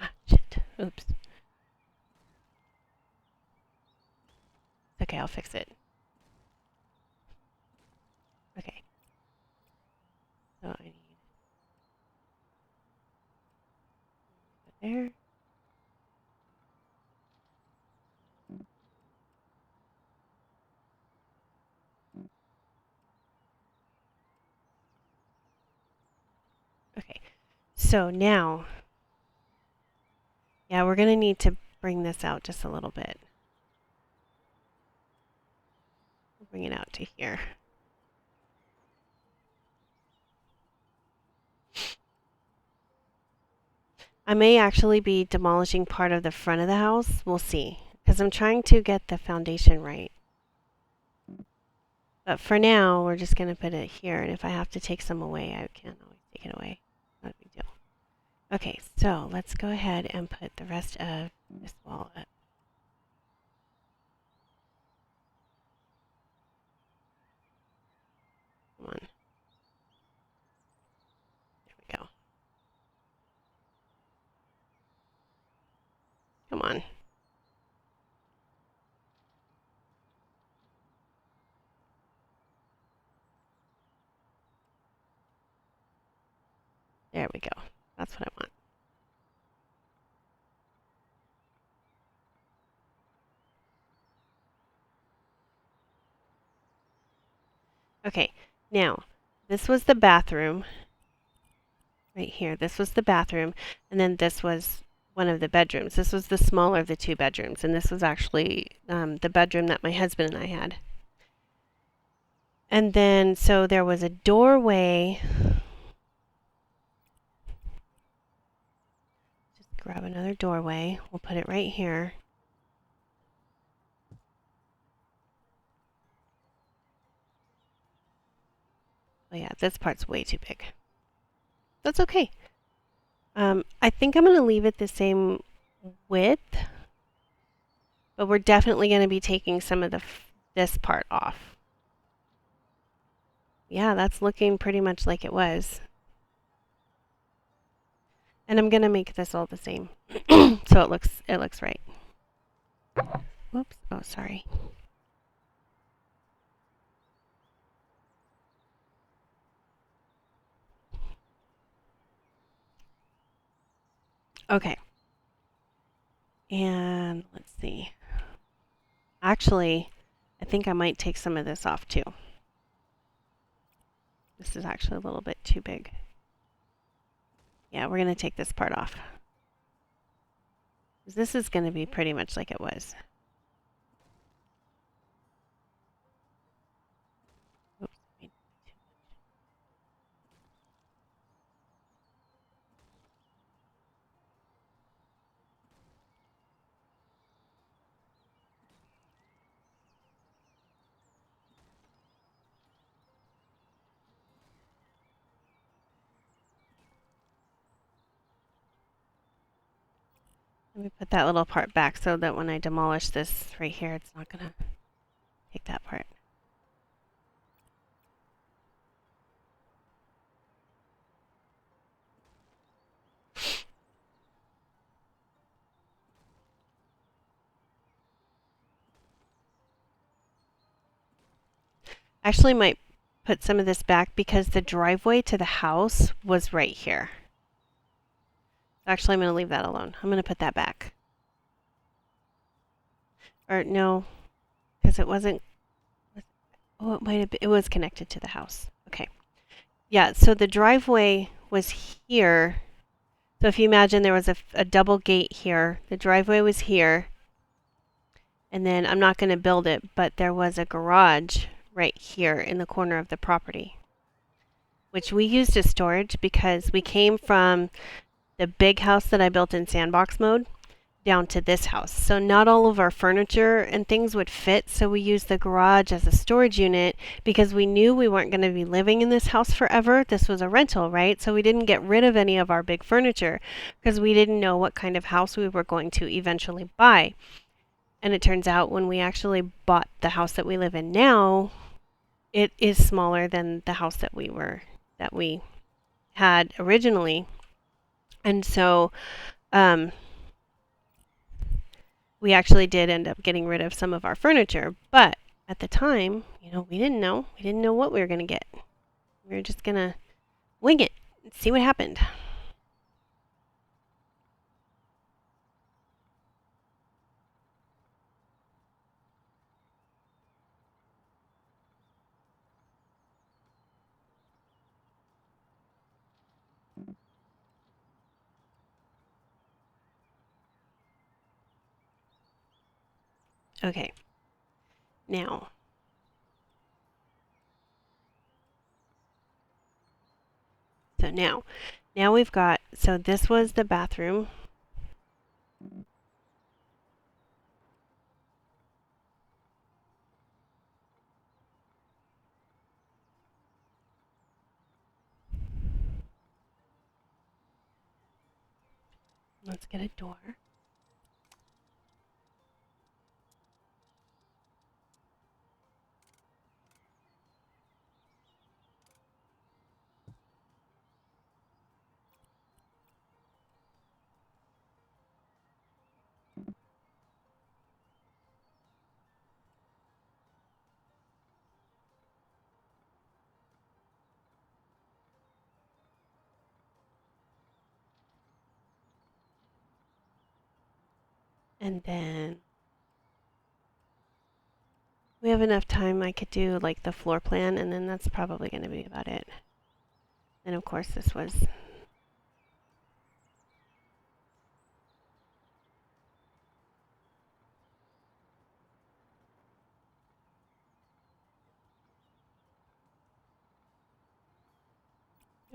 Ah, shit. Oops. Okay, I'll fix it. Okay. So I need there. Okay. So now, yeah, we're gonna need to bring this out just a little bit. We'll bring it out to here. I may actually be demolishing part of the front of the house. We'll see. Because I'm trying to get the foundation right. But for now, we're just going to put it here. And if I have to take some away, I can always take it away. Not a big deal. Okay, so let's go ahead and put the rest of this wall up. Come on. There we go. Come on. There we go. That's what I want. Okay, now, this was the bathroom. Right here. This was the bathroom. And then this was one of the bedrooms. This was the smaller of the 2 bedrooms. And this was actually the bedroom that my husband and I had. And then, so there was a doorway. grab another doorway. We'll put it right here. Oh yeah, this part's way too big. That's okay. I think I'm going to leave it the same width, but we're definitely going to be taking some of this part off. Yeah, that's looking pretty much like it was. And I'm going to make this all the same so it looks right. Whoops. Oh, sorry. Okay. And let's see. Actually, I think I might take some of this off too. This is actually a little bit too big. Yeah, we're going to take this part off. This is going to be pretty much like it was. Oops. Let me put that little part back so that when I demolish this right here, it's not going to take that part. Actually might put some of this back because the driveway to the house was right here. Actually, I'm going to leave that alone. I'm going to put that back. Or no, because it wasn't. Oh, it might have been. It was connected to the house. Okay. Yeah, so the driveway was here. So if you imagine there was a double gate here, the driveway was here. And then I'm not going to build it, but there was a garage right here in the corner of the property, which we used as storage because we came from the big house that I built in sandbox mode down to this house. So not all of our furniture and things would fit, so we used the garage as a storage unit because we knew we weren't going to be living in this house forever. This was a rental, right? So we didn't get rid of any of our big furniture because we didn't know what kind of house we were going to eventually buy. And it turns out when we actually bought the house that we live in now, it is smaller than the house that we had originally. And so we actually did end up getting rid of some of our furniture, but at the time, we didn't know. We didn't know what we were going to get. We were just going to wing it and see what happened. Okay. Now we've got, so this was the bathroom. Let's get a door. And then we have enough time. I could do like the floor plan, and then that's probably going to be about it. And of course, this was.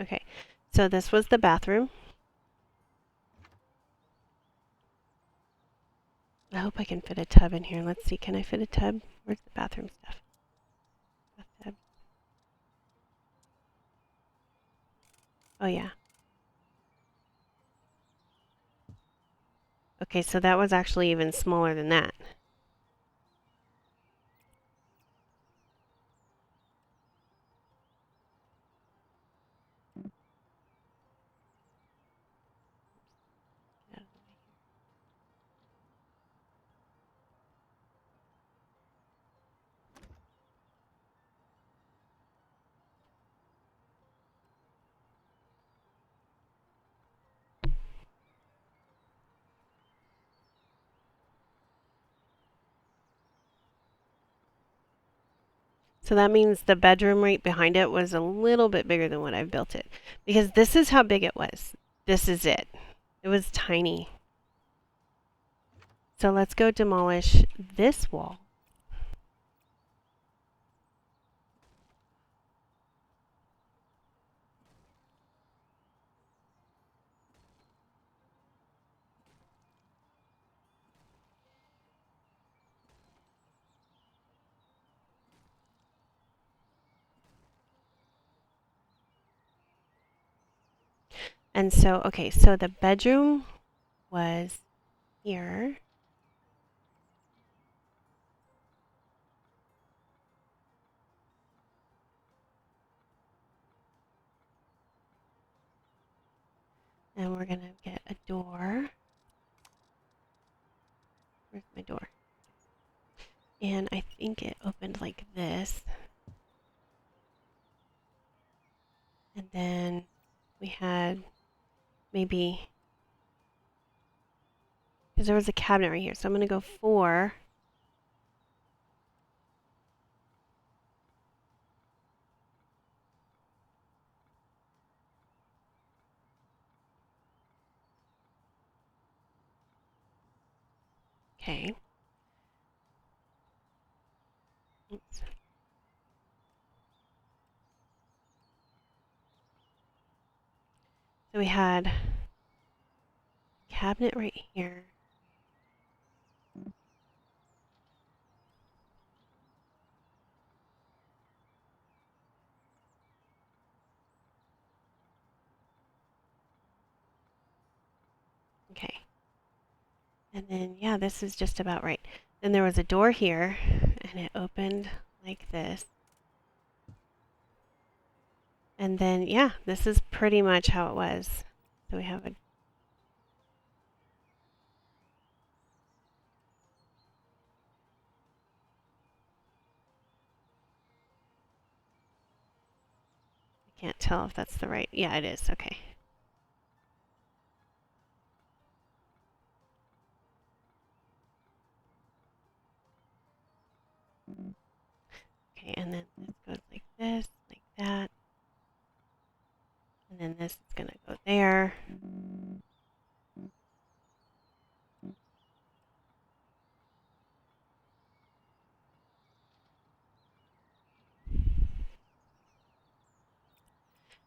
Okay, so this was the bathroom. I hope I can fit a tub in here. Let's see, can I fit a tub? Where's the bathroom stuff? Bathtub. Oh yeah. Okay, so that was actually even smaller than that. So that means the bedroom right behind it was a little bit bigger than what I've built it. Because this is how big it was. This is it. It was tiny. So let's go demolish this wall. And so, okay, so the bedroom was here. And we're going to get a door. Where's my door? And I think it opened like this. And then we had maybe, because there was a cabinet right here. So I'm going to go 4. Okay. Oops. So we had cabinet right here. Okay. And then, yeah, this is just about right. Then there was a door here, and it opened like this. And then, yeah, this is pretty much how it was. So we have a can't tell if that's the right. Yeah, it is. Okay. Okay, and then this goes like this, like that. And then this is going to go there.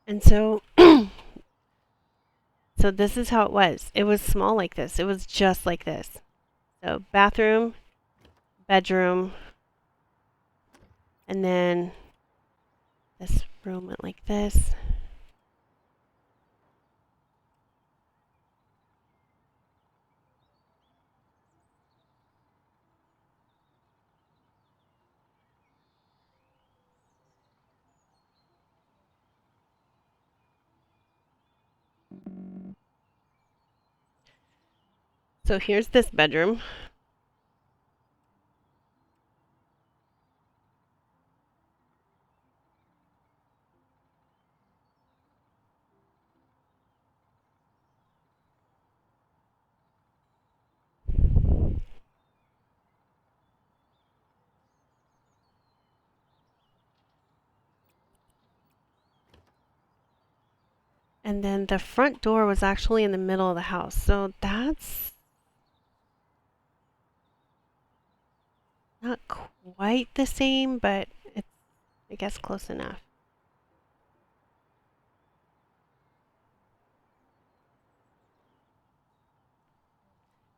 And so, so this is how it was. It was small like this. It was just like this. So bathroom, bedroom, and then this room went like this. So here's this bedroom. And then the front door was actually in the middle of the house. So that's not quite the same, but it's, I guess, close enough.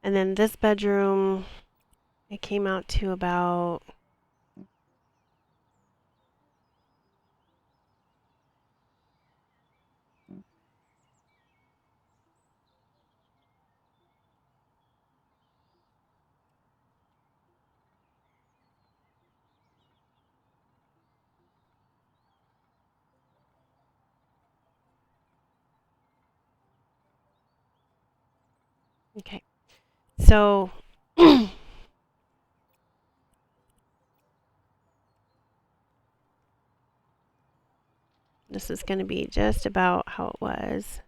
And then this bedroom, it came out to about okay. So this is going to be just about how it was.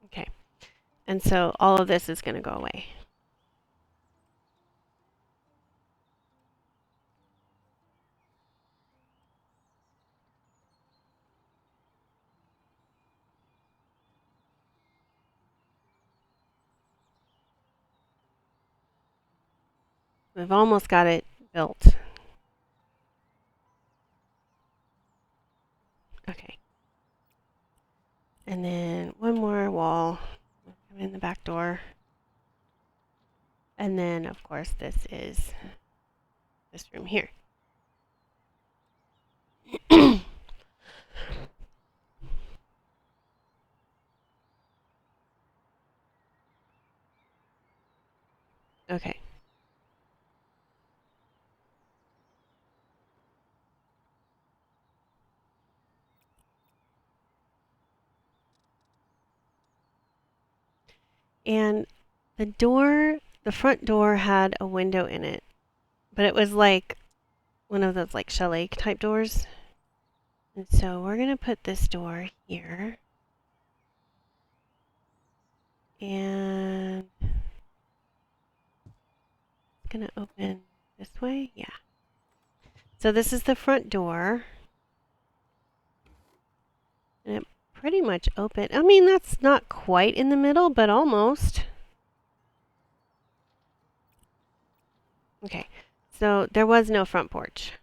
Okay. And so all of this is going to go away. We've almost got it built. Okay. And then one more wall in the back door. And then, of course, this is this room here. Okay. And the front door had a window in it, but it was like one of those like chalet type doors. And so we're going to put this door here. And it's going to open this way. Yeah. So this is the front door. And it pretty much opened. I mean, that's not quite in the middle, but almost. Okay. So there was no front porch.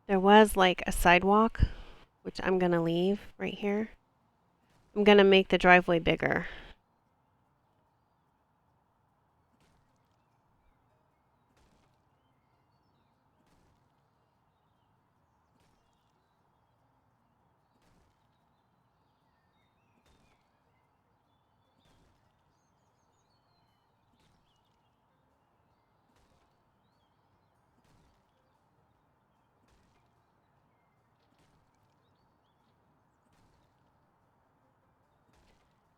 There was like a sidewalk, which I'm going to leave right here. I'm going to make the driveway bigger.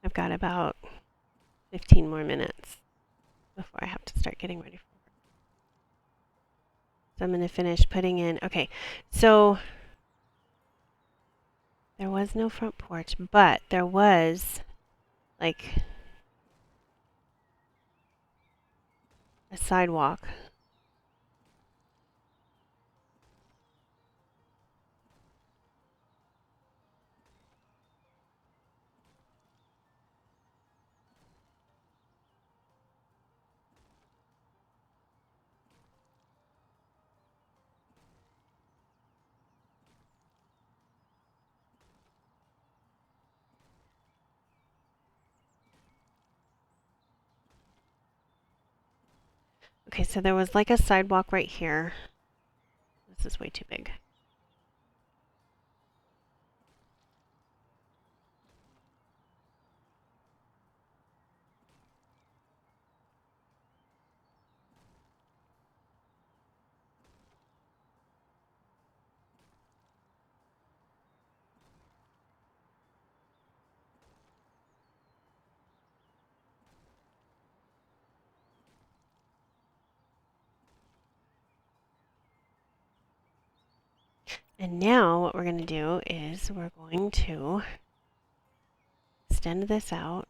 I've got about 15 more minutes before I have to start getting ready for work. So I'm going to finish putting in. Okay, so there was no front porch, but there was like a sidewalk. Okay, so there was like a sidewalk right here. This is way too big. And now what we're going to do is we're going to extend this out.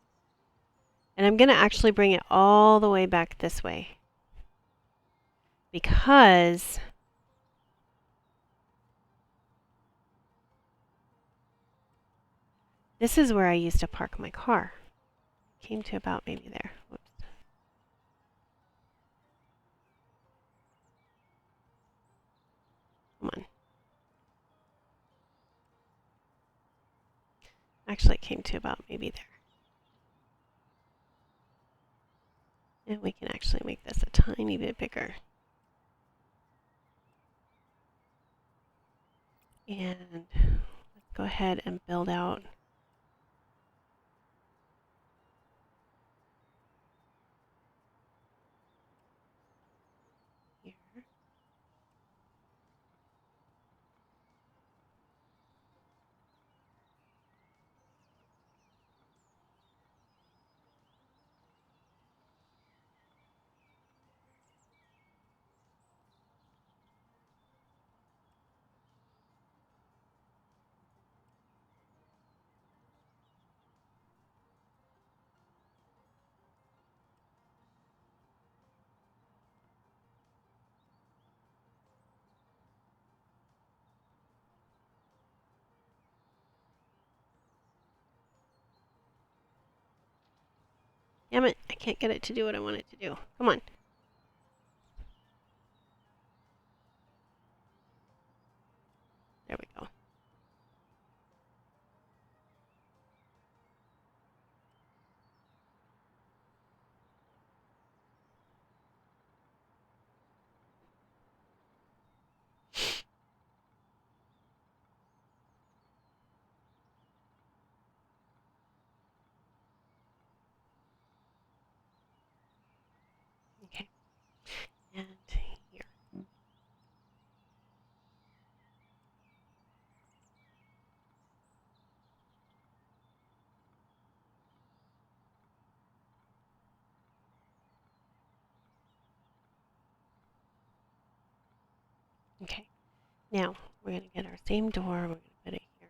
And I'm going to actually bring it all the way back this way. Because this is where I used to park my car. Came to about maybe there. Whoops. Come on. Actually, it came to about maybe there. And we can actually make this a tiny bit bigger. And let's go ahead and build out here. Damn it, I can't get it to do what I want it to do. Come on. There we go. Okay. And here. Okay. Now, we're going to get our same door. We're going to put it here.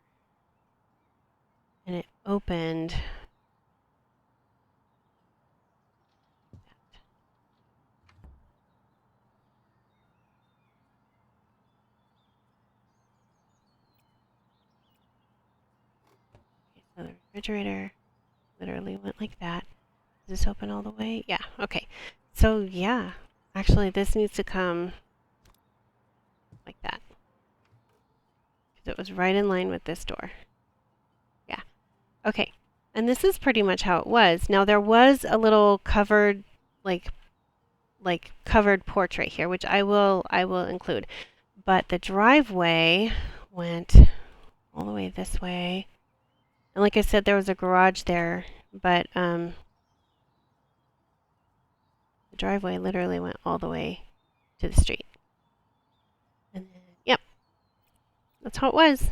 And it opened. Okay, so the refrigerator literally went like that. Does this open all the way? Yeah, okay. So, yeah. Actually, this needs to come like that. Because it was right in line with this door. Yeah. Okay. And this is pretty much how it was. Now, there was a little covered, like covered porch right here, which I will include. But the driveway went all the way this way. And like I said, there was a garage there, but the driveway literally went all the way to the street. And then, yep, that's how it was.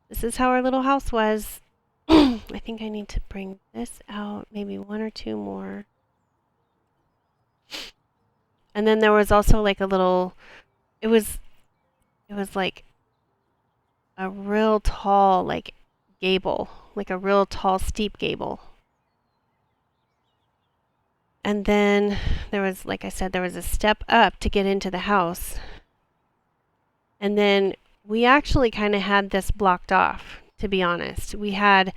This is how our little house was. I think I need to bring this out, maybe one or two more. And then there was also like a little, it was like a real tall, like gable, like a real tall, steep gable. And then there was, like I said, there was a step up to get into the house. And then we actually kind of had this blocked off, to be honest. We had,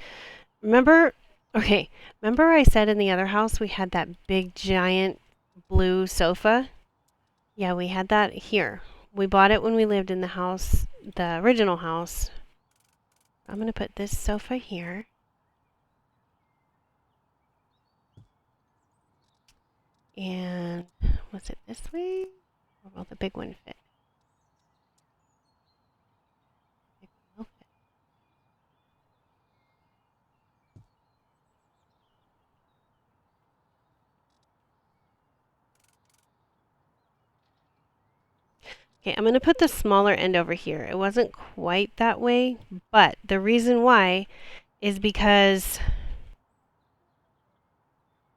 remember I said in the other house we had that big giant blue sofa? Yeah, we had that here. We bought it when we lived in the house, the original house. I'm going to put this sofa here. And was it this way? Or will the big one fit? Big one will fit. Okay, I'm going to put the smaller end over here. It wasn't quite that way, but the reason why is because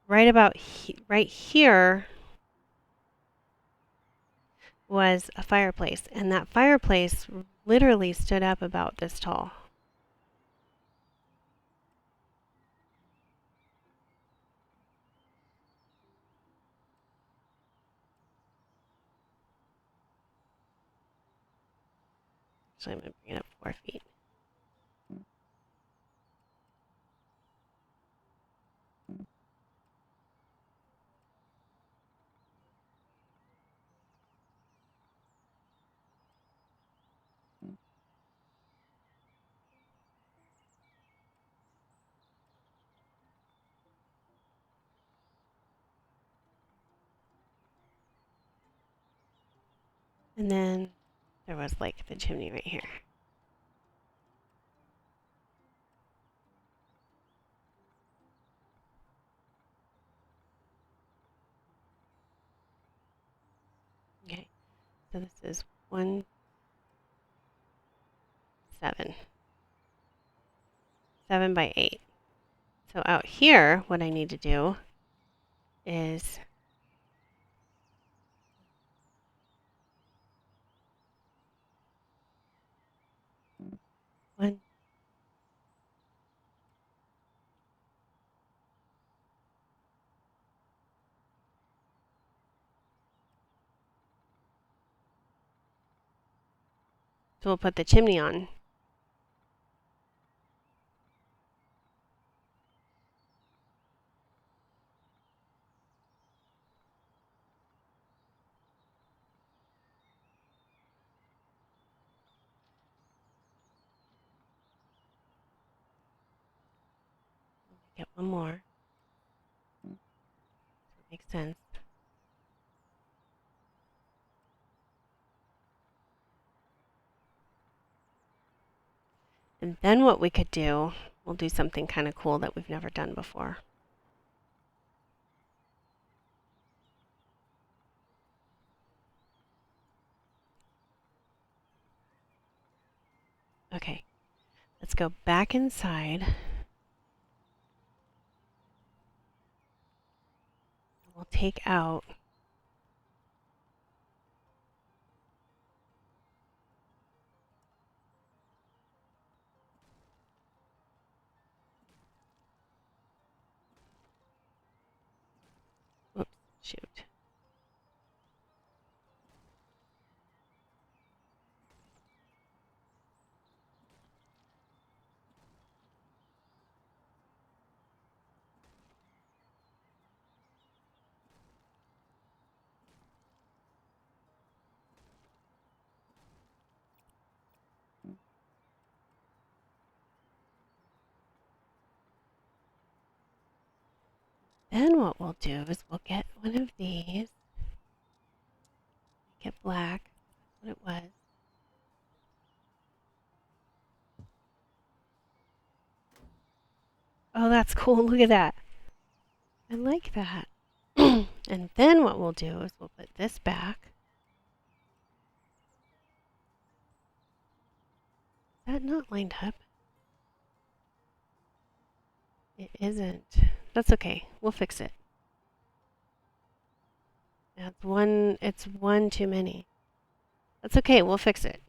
right here was a fireplace, and that fireplace literally stood up about this tall. Actually, I'm going to bring it up 4 feet. And then there was like the chimney right here. Okay, so this is 1, 7. 7 by 8. So out here, what I need to do is one. So we'll put the chimney on. Get one more. Makes sense. And then what we could do, we'll do something kind of cool that we've never done before. Okay, let's go back inside. We'll take out oops, shoot. Then what we'll do is we'll get one of these, make it black. That's what it was. Oh, that's cool. Look at that. I like that. And then what we'll do is we'll put this back. Is that not lined up? It isn't. That's okay. We'll fix it. It's one too many. That's okay. We'll fix it.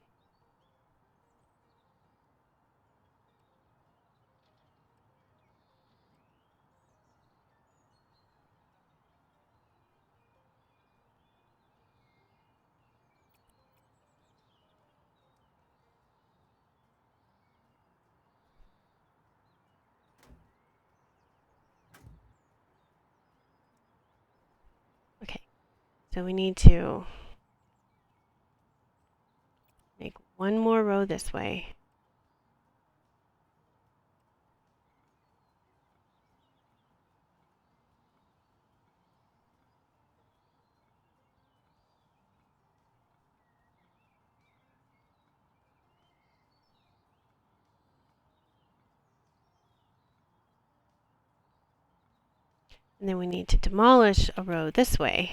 Okay. So we need to make one more row this way. And then we need to demolish a row this way.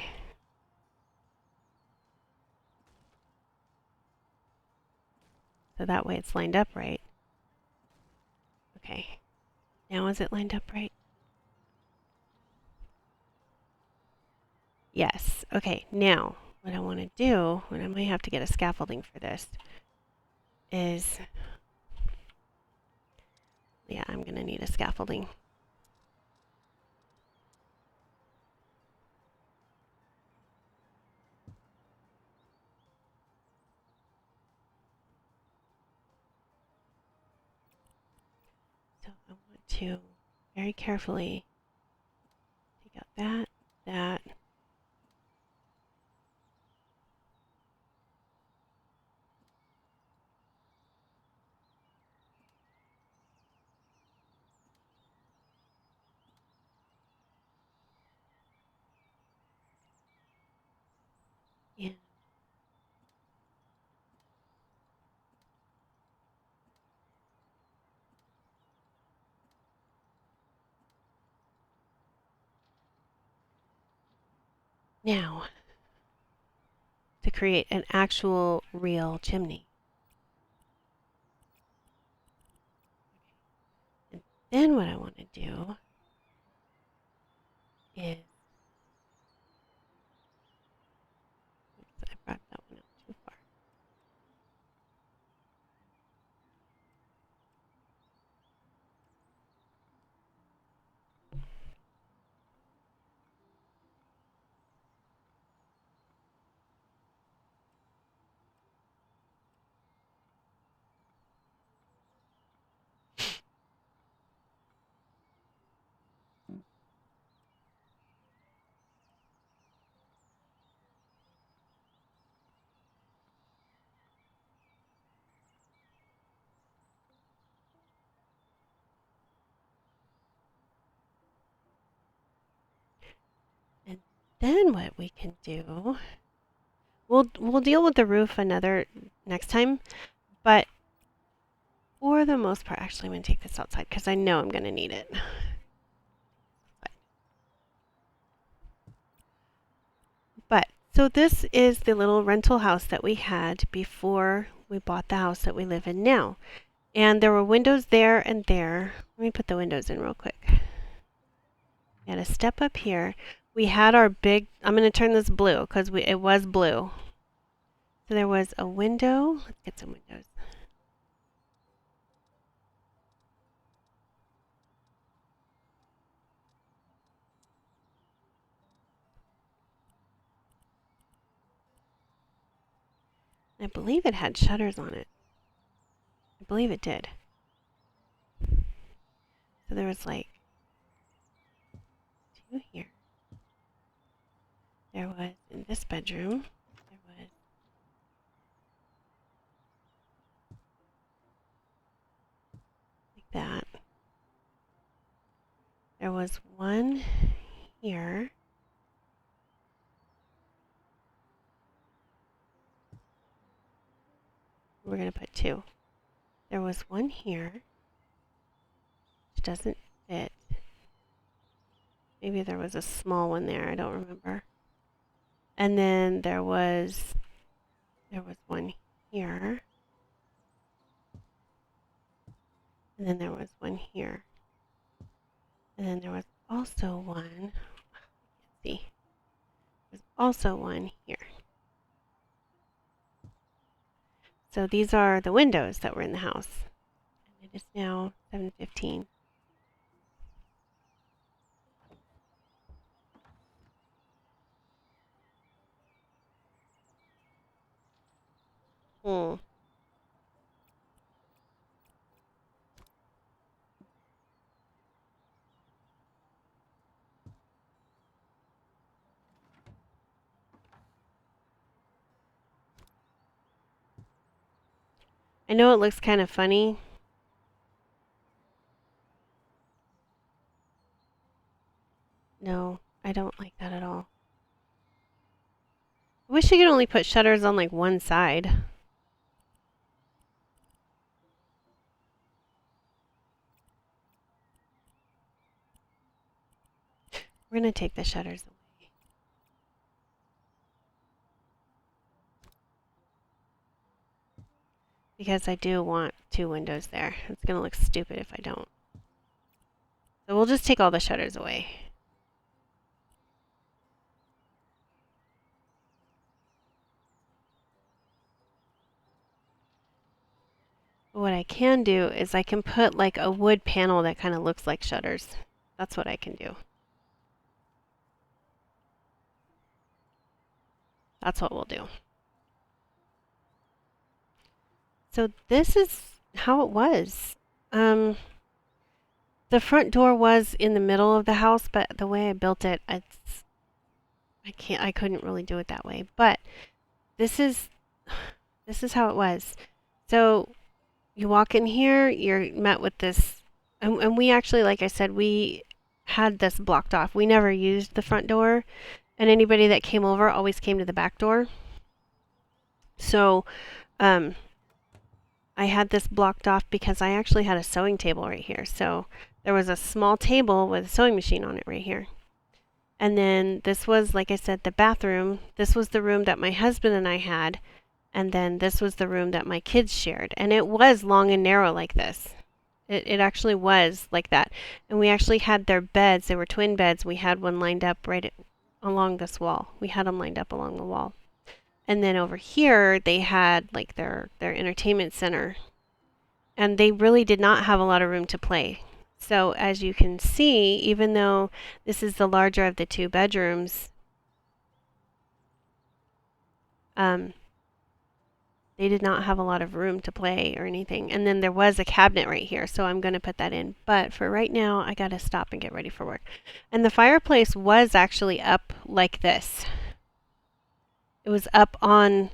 So that way it's lined up right. Okay. Now is it lined up right? Yes. Okay. Now, what I want to do, and I might have to get a scaffolding for this, is, yeah, I'm going to need a scaffolding. So I want to very carefully take out that, that. And now, to create an actual real chimney. And then what I want to do is, oops, I brought that one up too far. And then what we can do, we'll deal with the roof next time, but for the most part, actually I'm going to take this outside because I know I'm going to need it. But so this is the little rental house that we had before we bought the house that we live in now. And there were windows there and there. Let me put the windows in real quick. We had a step up here. We had our big, I'm going to turn this blue because it was blue. So there was a window. Let's get some windows. I believe it had shutters on it. I believe it did. So there was like two here. There was in this bedroom. There was like that. There was one here. We're going to put two. There was one here, which doesn't fit. Maybe there was a small one there. I don't remember. And then there was one here. And then there was one here. And then there was also one. Let's see. There's also one here. So these are the windows that were in the house. And it is now 7:15. Hmm. I know it looks kind of funny. No, I don't like that at all. I wish you could only put shutters on like one side. We're going to take the shutters away. Because I do want two windows there. It's going to look stupid if I don't. So we'll just take all the shutters away. What I can do is I can put like a wood panel that kind of looks like shutters. That's what I can do. That's what we'll do. So this is how it was. The front door was in the middle of the house, but the way I built it, I couldn't really do it that way. But this is how it was. So you walk in here, you're met with this, and we actually, like I said, we had this blocked off. We never used the front door, and anybody that came over always came to the back door. So I had this blocked off because I actually had a sewing table right here. So there was a small table with a sewing machine on it right here. And then this was, like I said, the bathroom. This was the room that my husband and I had. And then this was the room that my kids shared. And it was long and narrow like this. It actually was like that. And we actually had their beds. They were twin beds. We had one lined up right along this wall. We had them lined up along the wall. And then over here, they had like their entertainment center. And they really did not have a lot of room to play. So as you can see, even though this is the larger of the two bedrooms, they did not have a lot of room to play or anything. And then there was a cabinet right here, so I'm going to put that in. But for right now, I got to stop and get ready for work. And the fireplace was actually up like this. It was up on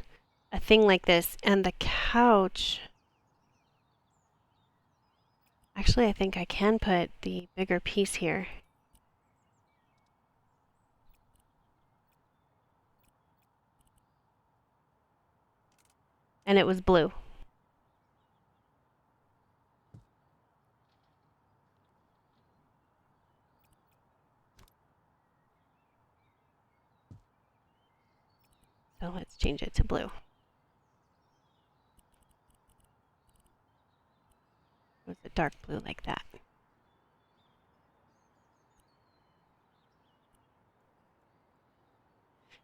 a thing like this. And the couch... Actually, I think I can put the bigger piece here. And it was blue. So let's change it to blue. It was a dark blue like that.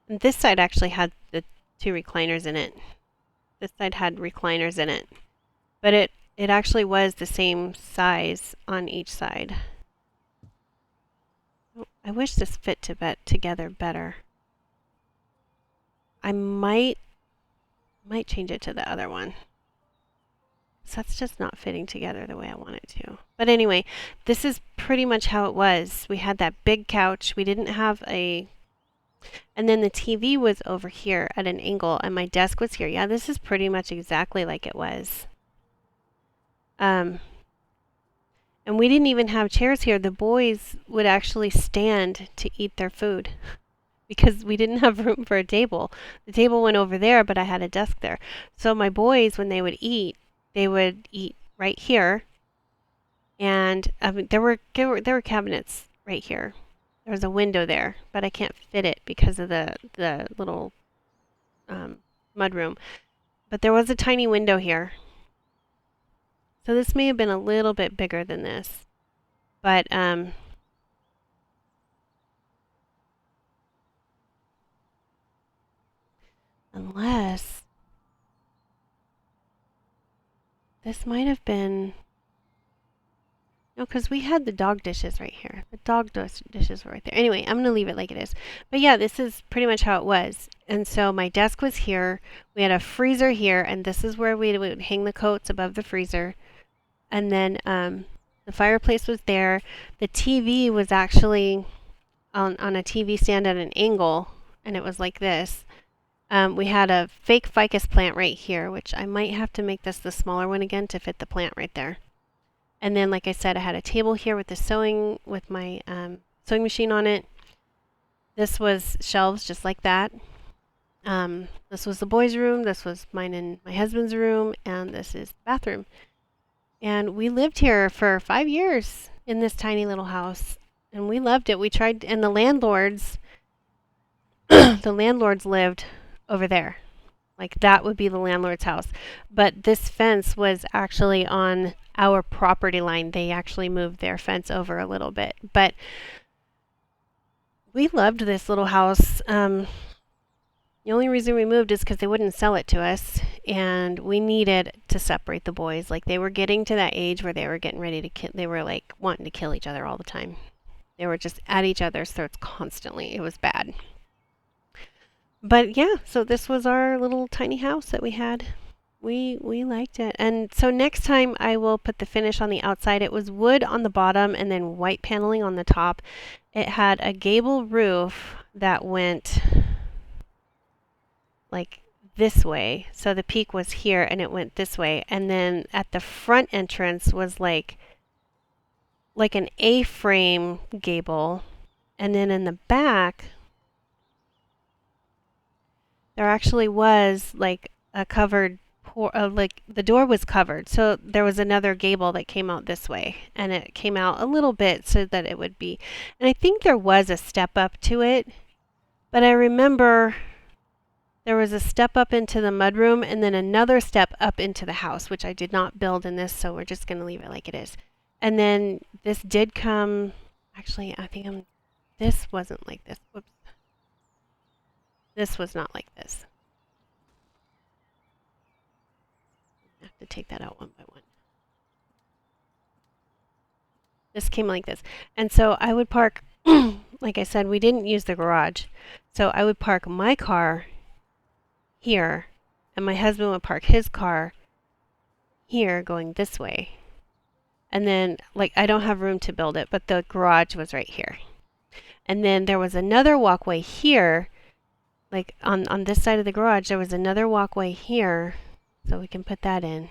And this side actually had the two recliners in it. This side had recliners in it. But it actually was the same size on each side. I wish this fit together better. I might change it to the other one. So that's just not fitting together the way I want it to. But anyway, this is pretty much how it was. We had that big couch. We didn't have a... And then the TV was over here at an angle, and my desk was here. Yeah, this is pretty much exactly like it was. And we didn't even have chairs here. The boys would actually stand to eat their food because we didn't have room for a table. The table went over there, but I had a desk there. So my boys, when they would eat right here. And there were cabinets right here. There was a window there, but I can't fit it because of the little mudroom. But there was a tiny window here. So this may have been a little bit bigger than this. But unless this might have been... No, because we had the dog dishes right here. The dog dishes were right there. Anyway, I'm going to leave it like it is. But yeah, this is pretty much how it was. And so my desk was here. We had a freezer here, and this is where we would hang the coats above the freezer. And then the fireplace was there. The TV was actually on a TV stand at an angle, and it was like this. We had a fake ficus plant right here, which I might have to make this the smaller one again to fit the plant right there. And then, like I said, I had a table here with my sewing machine on it. This was shelves just like that. This was the boys' room. This was mine and my husband's room. And this is the bathroom. And we lived here for 5 years in this tiny little house. And we loved it. We tried, and the landlords, the landlords lived over there. Like that would be the landlord's house. But this fence was actually on our property line. They actually moved their fence over a little bit. But we loved this little house. The only reason we moved is because they wouldn't sell it to us, and we needed to separate the boys. Like, they were getting to that age where they were getting ready to kill. They were like wanting to kill each other all the time. They were just at each other's throats constantly. It was bad. But yeah, so this was our little tiny house that we had. We liked it. And so next time I will put the finish on the outside. It was wood on the bottom and then white paneling on the top. It had a gable roof that went like this way. So the peak was here and it went this way. And then at the front entrance was like an A-frame gable. And then in the back there actually was like a covered like the door was covered. So there was another gable that came out this way, and it came out a little bit so that it would be, and I think there was a step up to it, but I remember there was a step up into the mudroom and then another step up into the house, which I did not build in this, so we're just going to leave it like it is. And then this did come, actually, I think this wasn't like this. Whoops. This was not like this. I have to take that out one by one. This came like this. And so I would park, like I said, we didn't use the garage. So I would park my car here, and my husband would park his car here going this way. And then, like, I don't have room to build it, but the garage was right here. And then there was another walkway here, like on this side of the garage, there was another walkway here. So we can put that in.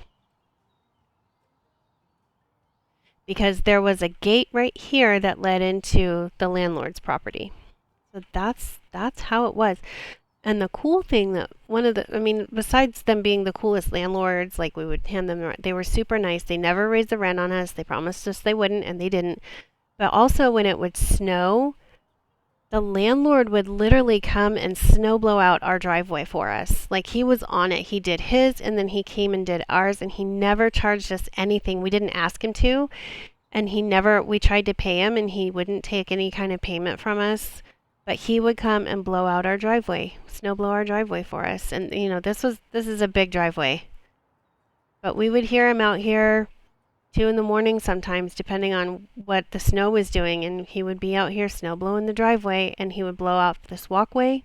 Because there was a gate right here that led into the landlord's property. So that's how it was. And the cool thing that besides them being the coolest landlords, like we would hand them, they were super nice. They never raised the rent on us. They promised us they wouldn't, and they didn't. But also when it would snow, the landlord would literally come and snow blow out our driveway for us. Like, he was on it. He did his, and then he came and did ours, and he never charged us anything. We didn't ask him to, and we tried to pay him, and he wouldn't take any kind of payment from us. But he would come and blow out our driveway, snow blow our driveway for us. And, you know, this is a big driveway. But we would hear him out here 2 in the morning sometimes, depending on what the snow was doing, and he would be out here snow blowing the driveway, and he would blow out this walkway.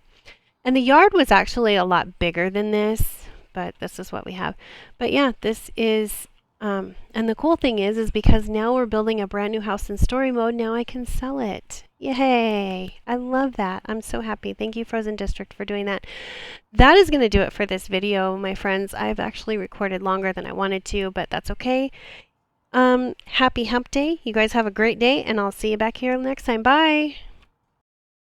And the yard was actually a lot bigger than this, but this is what we have. But yeah, this is, and the cool thing is because now we're building a brand new house in story mode, now I can sell it. Yay! I love that. I'm so happy. Thank you, Frozen District, for doing that. That is going to do it for this video, my friends. I've actually recorded longer than I wanted to, but that's okay. Happy hump day. You guys have a great day, and I'll see you back here next time. Bye.